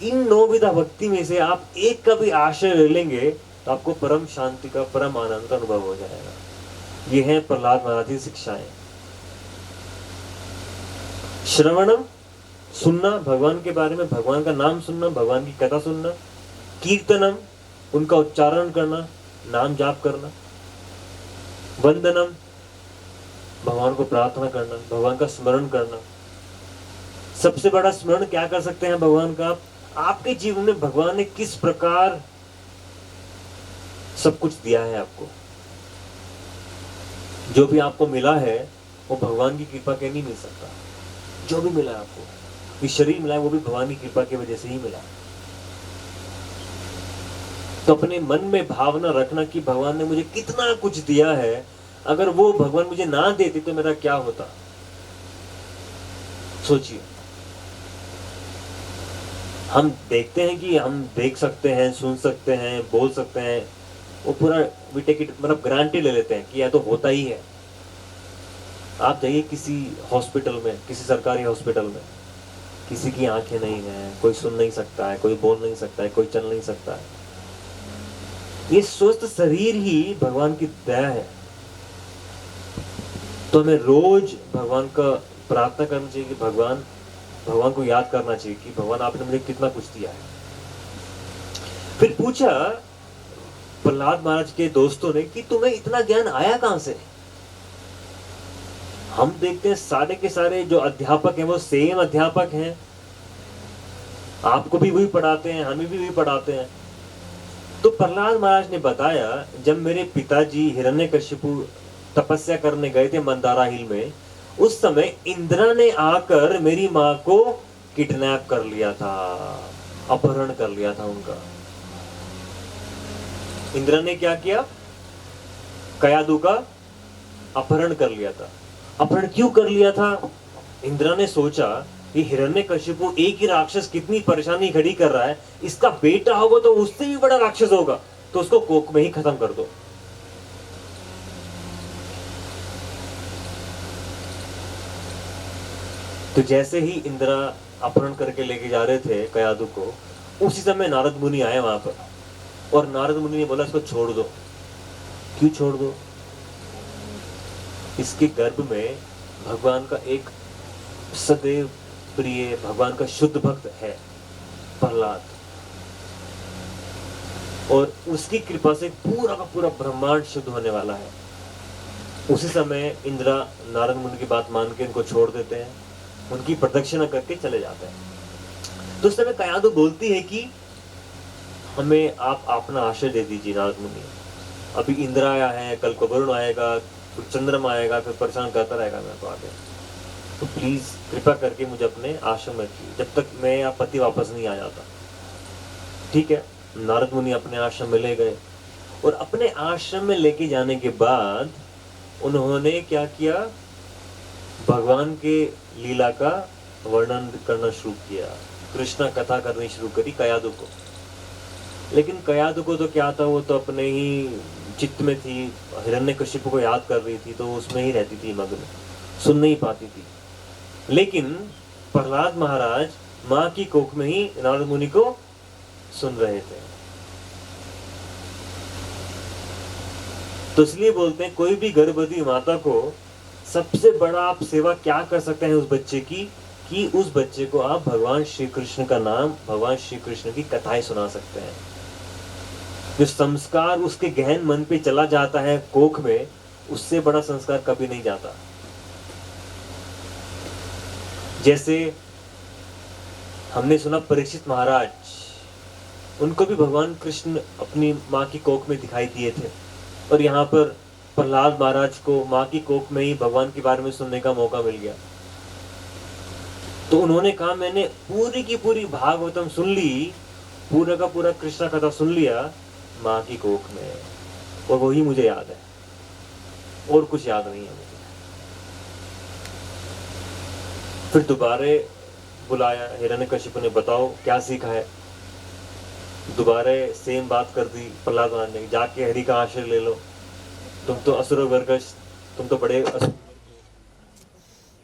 इन 9 विधा भक्ति में से आप एक का भी आश्रय ले लेंगे तो आपको परम शांति का, परम आनंद का अनुभव हो जाएगा। ये है प्रहलाद महाराज की शिक्षाएं। श्रवणम, सुनना भगवान के बारे में, भगवान का नाम सुनना, भगवान की कथा सुनना। कीर्तनम, उनका उच्चारण करना, नाम जाप करना। वंदनम, भगवान को प्रार्थना करना, भगवान का स्मरण करना। सबसे बड़ा स्मरण क्या कर सकते हैं भगवान का? आपके जीवन में भगवान ने किस प्रकार सब कुछ दिया है आपको। जो भी आपको मिला है वो भगवान की कृपा के नहीं मिल सकता। जो भी मिला है आपको, ये शरीर मिला है वो भी भगवान की कृपा की वजह से ही मिला। तो अपने मन में भावना रखना कि भगवान ने मुझे कितना कुछ दिया है, अगर वो भगवान मुझे ना देते तो मेरा क्या होता। सोचिए, हम देखते हैं कि हम देख सकते हैं, सुन सकते हैं, बोल सकते हैं, वो पूरा वी टेक इट, मतलब गारंटी ले लेते हैं कि यह तो होता ही है। आप जाइए किसी हॉस्पिटल में, किसी सरकारी हॉस्पिटल में, किसी की आंखें नहीं है, कोई सुन नहीं सकता है, कोई बोल नहीं सकता है, कोई चल नहीं सकता है। ये स्वस्थ शरीर ही भगवान की दया है। तो हमें रोज भगवान का प्रार्थना करनी चाहिए कि भगवान को याद करना चाहिए कि भगवान आपने मुझे कितना कुछ दिया है। फिर पूछा प्रहलाद महाराज के दोस्तों ने कि तुम्हें इतना ज्ञान आया कहां से? हम देखते हैं सारे के सारे जो अध्यापक हैं वो सेम अध्यापक हैं, आपको भी वही पढ़ाते हैं, हमें भी वही पढ़ाते हैं। तो प्रहलाद महाराज ने बताया, जब मेरे पिताजी हिरण्यकशिपु तपस्या करने गए थे मंदारा हिल में, उस समय इंद्रा ने आकर मेरी माँ को किडनैप कर लिया था, अपहरण कर लिया था उनका। इंद्रा ने क्या किया? कयादु का अपहरण कर लिया था। अपहरण क्यों कर लिया था? इंद्रा ने सोचा कि हिरण्यकशिपु एक ही राक्षस कितनी परेशानी खड़ी कर रहा है, इसका बेटा होगा तो उससे भी बड़ा राक्षस होगा, तो उसको कोख में ही खत्म कर दो। तो जैसे ही इंद्रा अपहरण करके लेके जा रहे थे कयादु को, उसी समय नारद मुनि आए वहां पर, और नारद मुनि ने बोला इसको छोड़ दो। क्यों छोड़ दो? इसके गर्भ में भगवान का एक सदैव प्रिय, भगवान का शुद्ध भक्त है प्रहलाद, और उसकी कृपा से पूरा का पूरा ब्रह्मांड शुद्ध होने वाला है। उसी समय इंद्रा नारद मुनि की बात मान के इनको छोड़ देते हैं, उनकी प्रदक्षिणा करके चले जाते हैं। तो उस समय कयादु बोलती है कि हमें आप अपना आश्रय दे दीजिए नारद मुनि, अभी इंद्र आया है, कल को वरुण आएगा, फिर चंद्रमा आएगा, फिर परेशान करता रहेगा मेरे को आगे, तो प्लीज कृपा करके मुझे अपने आश्रम में रखिए जब तक मैं या पति वापस नहीं आ जाता। ठीक है, नारद मुनि अपने आश्रम में ले गए, और अपने आश्रम में लेके जाने के बाद उन्होंने क्या किया? भगवान के लीला का वर्णन करना शुरू किया, कृष्णा कथा करनी शुरू करी कयादु को। लेकिन कयादु को तो क्या था, वो तो अपने ही चित्त में थी, हिरण्यकशिपु को याद कर रही थी, तो उसमें ही रहती थी मग्न, सुन नहीं पाती थी। लेकिन प्रहलाद महाराज माँ की कोख में ही नारद मुनि को सुन रहे थे। तो इसलिए बोलते हैं कोई भी गर्भवती माता को सबसे बड़ा आप सेवा क्या कर सकते हैं उस बच्चे की, कि उस बच्चे को आप भगवान श्री कृष्ण का नाम, भगवान श्री कृष्ण की कथाएं सुना सकते हैं। जो संस्कार उसके गहन मन पे चला जाता है कोख में, उससे बड़ा संस्कार कभी नहीं जाता। जैसे हमने सुना परीक्षित महाराज, उनको भी भगवान कृष्ण अपनी माँ की कोख में दिखाई दिए थे, और यहाँ पर प्रहलाद महाराज को माँ की कोख में ही भगवान के बारे में सुनने का मौका मिल गया। तो उन्होंने कहा मैंने पूरी की पूरी भागवतम सुन ली, पूरा का पूरा कृष्णा कथा सुन लिया माँ की कोख में, और वही मुझे याद है, और कुछ याद नहीं है मुझे। फिर दोबारा बुलाया हिरण्यकशिपु ने, बताओ क्या सीखा है? दोबारा सेम बात कर दी प्रहलाद महाराज ने, जाके हरि का आश्रय ले लो, तुम तो असुर वर्ग, तुम तो बड़े असुर।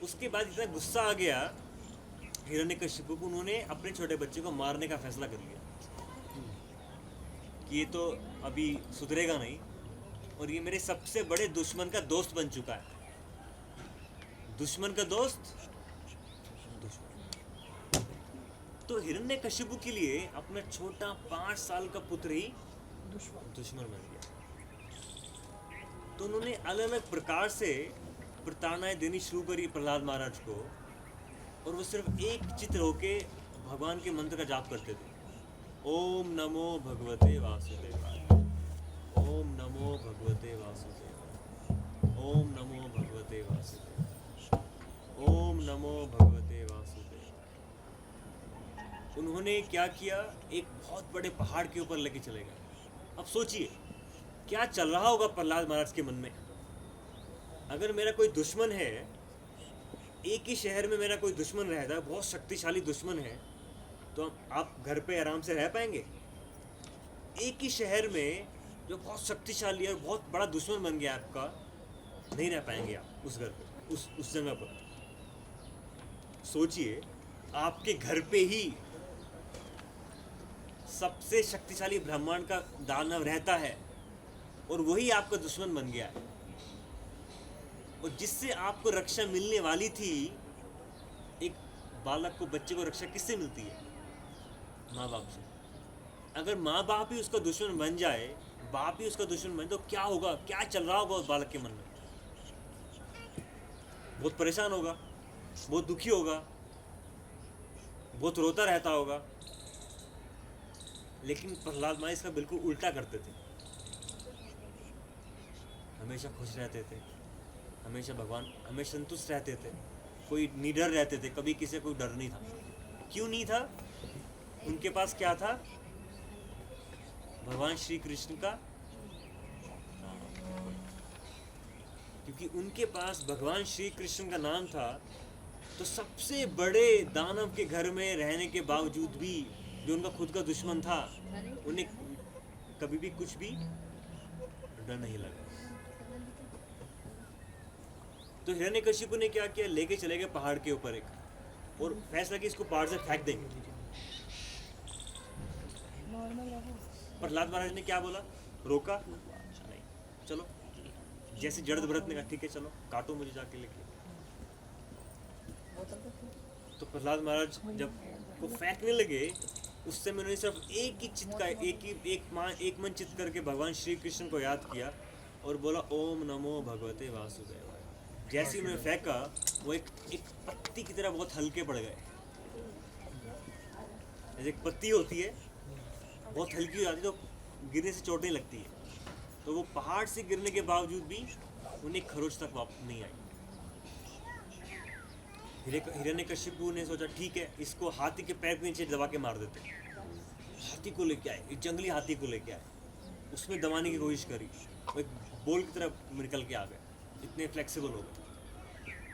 उसके बाद इतना गुस्सा आ गया हिरण्यकशिपु को, उन्होंने अपने छोटे बच्चे को मारने का फैसला कर लिया कि ये तो अभी सुधरेगा नहीं, और ये मेरे सबसे बड़े दुश्मन का दोस्त बन चुका है। दुश्मन का दोस्त दुश्मन। तो हिरण्यकशिपु के लिए अपना छोटा 5 साल का पुत्र ही दुश्मन बन गया। तो उन्होंने अलग अलग प्रकार से प्रताड़नाएं देनी शुरू करी प्रहलाद महाराज को, और वो सिर्फ एक चित्र होके भगवान के मंत्र का जाप करते थे। ओम नमो भगवते वासुदेवाय, ओम नमो भगवते वासुदेवाय, ओम नमो भगवते वासुदेवाय, ओम नमो भगवते वासुदेवाय। उन्होंने क्या किया? एक बहुत बड़े पहाड़ के ऊपर लेके चले गए। अब सोचिए क्या चल रहा होगा प्रहलाद महाराज के मन में। अगर मेरा कोई दुश्मन है, एक ही शहर में मेरा कोई दुश्मन रहता है, बहुत शक्तिशाली दुश्मन है, तो आप घर पे आराम से रह पाएंगे? एक ही शहर में जो बहुत शक्तिशाली है, बहुत बड़ा दुश्मन बन गया आपका, नहीं रह पाएंगे आप उस घर पे, उस जगह पर। सोचिए आपके घर पे ही सबसे शक्तिशाली ब्रह्मांड का दानव रहता है, और वही आपका दुश्मन बन गया है, और जिससे आपको रक्षा मिलने वाली थी। एक बालक को, बच्चे को रक्षा किससे मिलती है? माँ बाप से। अगर माँ बाप ही उसका दुश्मन बन जाए, बाप ही उसका दुश्मन बने तो क्या होगा, क्या चल रहा होगा उस बालक के मन में? बहुत परेशान होगा, बहुत दुखी होगा, बहुत रोता रहता होगा। लेकिन प्रहलाद महाराज इसका बिल्कुल उल्टा करते थे, हमेशा खुश रहते थे, हमेशा भगवान हमेशा संतुष्ट रहते थे, कोई निडर रहते थे, कभी किसी को डर नहीं था। क्यों नहीं था? उनके पास क्या था? भगवान श्री कृष्ण का, क्योंकि उनके पास भगवान श्री कृष्ण का नाम था, तो सबसे बड़े दानव के घर में रहने के बावजूद भी जो उनका खुद का दुश्मन था, उन्हें कभी भी कुछ भी डर नहीं लगा। तो हिरण्यकशिपु ने क्या किया, लेके चले गए पहाड़ के ऊपर एक, और फैसला कि इसको पहाड़ से फेंक देंगे। प्रहलाद महाराज ने क्या बोला, रोका नहीं, चलो। जैसे जड़द भरत ने कहा ठीक है चलो काटो मुझे जाके लेके। तो प्रहलाद महाराज जब को फेंकने लगे, उस समय उन्होंने सिर्फ एक ही चित्त का एक मन चित्त करके भगवान श्री कृष्ण को याद किया और बोला ओम नमो भगवते वासुदेवाय। जैसे ही उन्होंने फेंका, वो एक पत्ती की तरह बहुत हल्के पड़ गए। जैसे एक पत्ती होती है बहुत हल्की हो जाती है तो गिरने से चोट नहीं लगती है, तो वो पहाड़ से गिरने के बावजूद भी उन्हें खरोच तक वापस नहीं आई। हिरण्यकशिपु ने सोचा ठीक है, इसको हाथी के पैर के नीचे दबा के मार देते। हाथी को लेके आए, एक जंगली हाथी को लेके आए, उसमें दबाने की कोशिश करी, वो एक बोल की तरह निकल के आ गए। इतने फ्लेक्सिबल हो गए,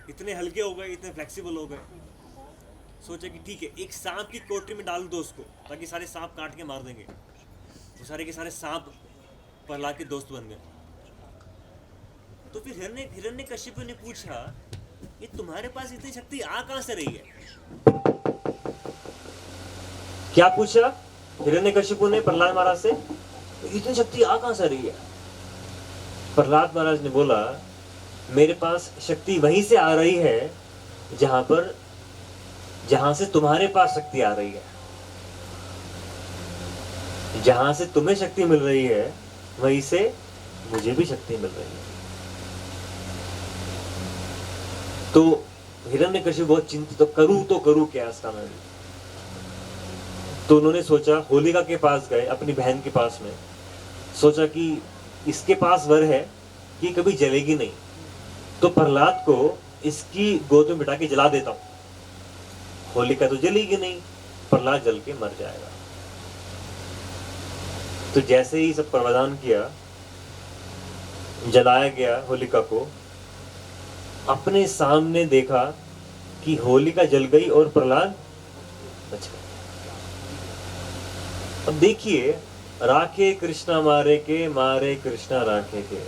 इतने हल्के हो गए, इतने फ्लेक्सिबल हो गए। सोचा कि ठीक है, एक सांप की कोठरी में डाल दो उसको, ताकि सारे सांप काट के मार देंगे। वो सारे के सारे सांप प्रहलाद के दोस्त बन गए। तो फिर हिरण्यकशिपु ने पूछा, ये तुम्हारे पास इतनी शक्ति आ कहां से रही है? क्या पूछा हिरण्यकशिपु ने प्रहलाद महाराज से, इतनी शक्ति आ कहां से रही है? प्रहलाद महाराज ने बोला, मेरे पास शक्ति वहीं से आ रही है जहां से तुम्हारे पास शक्ति आ रही है। जहां से तुम्हें शक्ति मिल रही है वहीं से मुझे भी शक्ति मिल रही है। तो हिरण्यकशिपु बहुत चिंतित, तो करूं क्या इसका मैं? तो उन्होंने सोचा, होलिका के पास गए, अपनी बहन के पास में, सोचा कि इसके पास वर है कि कभी जलेगी नहीं, तो प्रहलाद को इसकी गोद में बिठा के जला देता हूं। होलिका तो जलेगी नहीं, प्रहलाद जल के मर जाएगा। तो जैसे ही सब प्रावधान किया, जलाया गया होलिका को, अपने सामने देखा कि होलिका जल गई और प्रहलाद बच गया। अब देखिए, राखे कृष्णा मारे कृष्णा राखे के।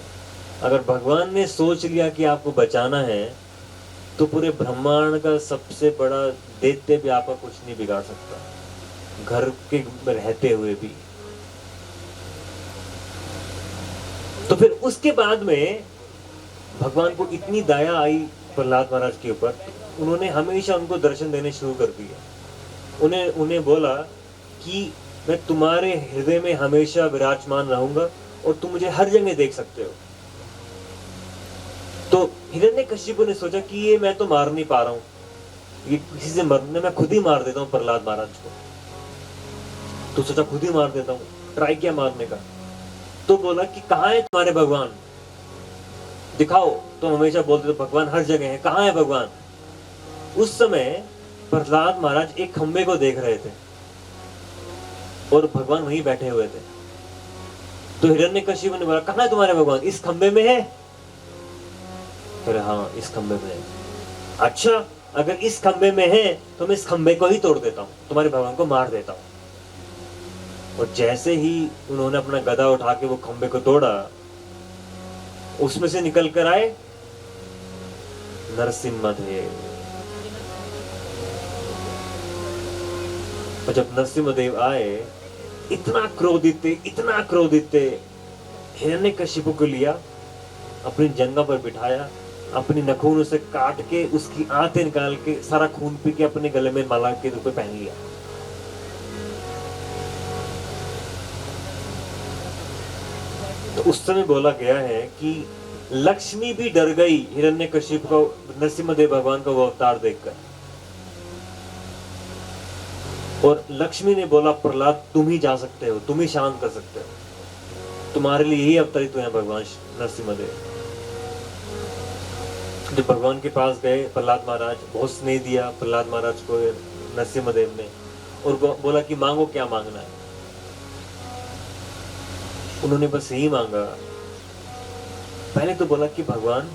अगर भगवान ने सोच लिया कि आपको बचाना है, तो पूरे ब्रह्मांड का सबसे बड़ा दैत्य भी आपका कुछ नहीं बिगाड़ सकता, घर के रहते हुए भी। तो फिर उसके बाद में भगवान को इतनी दया आई प्रहलाद महाराज के ऊपर, उन्होंने हमेशा उनको दर्शन देने शुरू कर दिए। उन्हें बोला कि मैं तुम्हारे हृदय में हमेशा विराजमान रहूंगा और तुम मुझे हर जगह देख सकते हो। तो हिरण्यकशिपु ने सोचा कि ये मैं तो मार नहीं पा रहा हूं, ये किसी से मरने, मैं खुद ही मार देता हूं प्रहलाद महाराज को। तो सोचा खुद ही मार देता हूं, ट्राई किया मारने का। तो बोला कि कहाँ है तुम्हारे भगवान, दिखाओ। तो हमेशा बोलते थे भगवान हर जगह है, कहाँ है भगवान? उस समय प्रहलाद महाराज एक खंबे को देख रहे थे और भगवान वहीं बैठे हुए थे। तो हिरण्यकशिपु ने बोला, कहाँ है तुम्हारे भगवान? इस खंबे में है? फिर हाँ, इस खंबे में है। अच्छा, अगर इस खंबे में है तो मैं इस खंबे को ही तोड़ देता हूं, तुम्हारे भगवान को मार देता हूं। और जैसे ही उन्होंने अपना गदा उठा के वो खंबे को तोड़ा, उसमें से निकल कर आए नरसिम्हदेव। और जब नरसिम्हदेव आए, इतना क्रोधित थे, हिरण्यकशिपु को लिया, अपनी जंघा पर बिठाया, अपनी नखून से काट के उसकी आंतें निकाल के सारा खून पी के अपने गले में माला के रूप में पहन लिया। तो उस समय बोला गया है कि लक्ष्मी भी डर गई हिरण्यकशिपु को, नरसिम्हदेव भगवान का वो अवतार देखकर। और लक्ष्मी ने बोला, प्रहलाद तुम ही जा सकते हो, तुम ही शांत कर सकते हो, तुम्हारे लिए यही अवतरित हुए हैं भगवान नरसिम्हदेव। जब भगवान के पास गए प्रहलाद महाराज, बहुत स्नेह दिया प्रहलाद महाराज को नरसिम्हदेव ने, और बोला कि मांगो, क्या मांगना है। उन्होंने बस यही मांगा। पहले तो बोला कि भगवान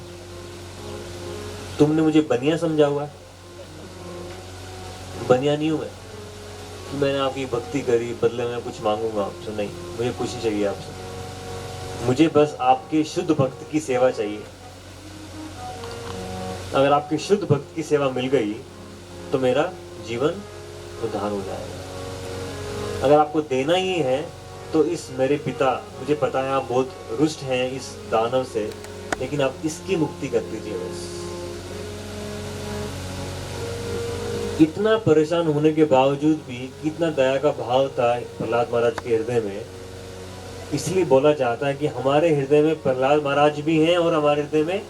तुमने मुझे बनिया समझा हुआ है, बनिया नहीं हूं मैं कि मैंने आपकी भक्ति करी बदले में कुछ मांगूंगा आपसे, नहीं, मुझे कुछ नहीं चाहिए आपसे, मुझे बस आपके शुद्ध भक्त की सेवा चाहिए। अगर आपकी शुद्ध भक्त की सेवा मिल गई तो मेरा जीवन उद्धार हो जाएगा। अगर आपको देना ही है तो इस मेरे पिता, मुझे पता है आप बहुत रुष्ट हैं इस दानव से, लेकिन आप इसकी मुक्ति कर दीजिए बस। इतना परेशान होने के बावजूद भी कितना दया का भाव था प्रहलाद महाराज के हृदय में। इसलिए बोला जाता है कि हमारे हृदय में प्रहलाद महाराज भी हैं और हमारे हृदय में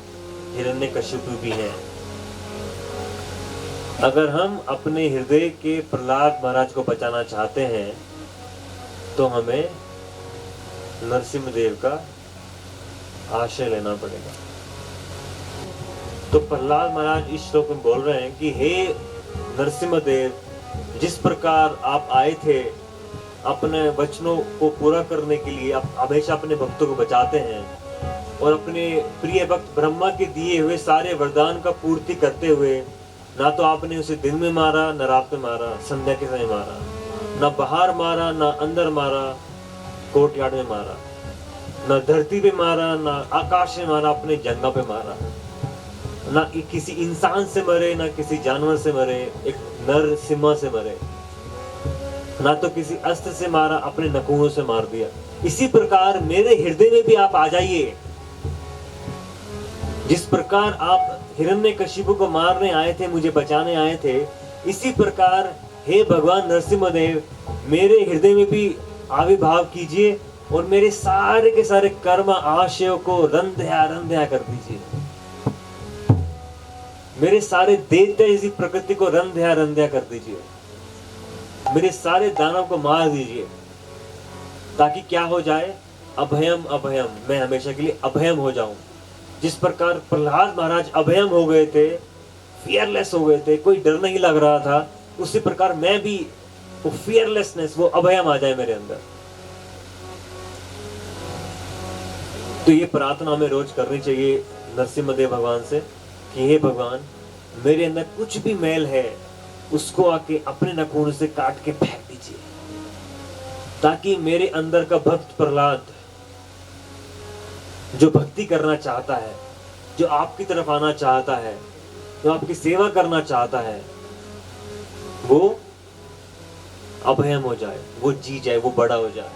हिरण्यकशिपु भी हैं। अगर हम अपने हृदय के प्रहलाद महाराज को बचाना चाहते हैं तो हमें नरसिम्हदेव का आश्रय लेना पड़ेगा। तो प्रहलाद महाराज इस श्लोक में बोल रहे हैं कि हे नरसिम्हदेव, जिस प्रकार आप आए थे अपने वचनों को पूरा करने के लिए, आप हमेशा अपने भक्तों को बचाते हैं और अपने प्रिय भक्त ब्रह्मा के दिए हुए सारे वरदान का पूर्ति करते हुए, ना तो आपने उसे दिन में मारा, न रात में मारा, संध्या के समय मारा, न बाहर मारा, न अंदर मारा, कोर्टयार्ड में मारा, न धरती पे मारा, न आकाश में मारा, अपने जंगा पे मारा, ना किसी इंसान से मरे, ना किसी जानवर से मरे, एक नर सिम्हा से मरे, ना तो किसी अस्त्र से मारा, अपने नखूनों से मार दिया। इसी प्रकार मेरे हृदय में भी आप आ जाइए। जिस प्रकार आप हिरण्यकशिपु को मारने आए थे, मुझे बचाने आए थे, इसी प्रकार हे भगवान नरसिम्हदेव मेरे हृदय में भी आविर्भाव कीजिए और मेरे सारे के सारे कर्म आशयों को रंध्या कर दीजिए। मेरे सारे दैत्य जैसी प्रकृति को रंध्या कर दीजिए। मेरे सारे दानव को मार दीजिए, ताकि क्या हो जाए, अभयम अभयम, मैं हमेशा के लिए अभयम हो जाऊं। जिस प्रकार प्रहलाद महाराज अभयम हो गए थे, फियरलेस हो गए थे, कोई डर नहीं लग रहा था, उसी प्रकार मैं भी वो फियरलेसनेस, वो अभयम आ जाए मेरे अंदर। तो ये प्रार्थना हमें रोज करनी चाहिए नरसिम्हदेव भगवान से कि हे भगवान, मेरे अंदर कुछ भी मैल है उसको आके अपने नखून से काट के फेंक दीजिए, ताकि मेरे अंदर का भक्त प्रहलाद जो भक्ति करना चाहता है, जो आपकी तरफ आना चाहता है, जो आपकी सेवा करना चाहता है, वो अभयम हो जाए, वो जी जाए, वो बड़ा हो जाए।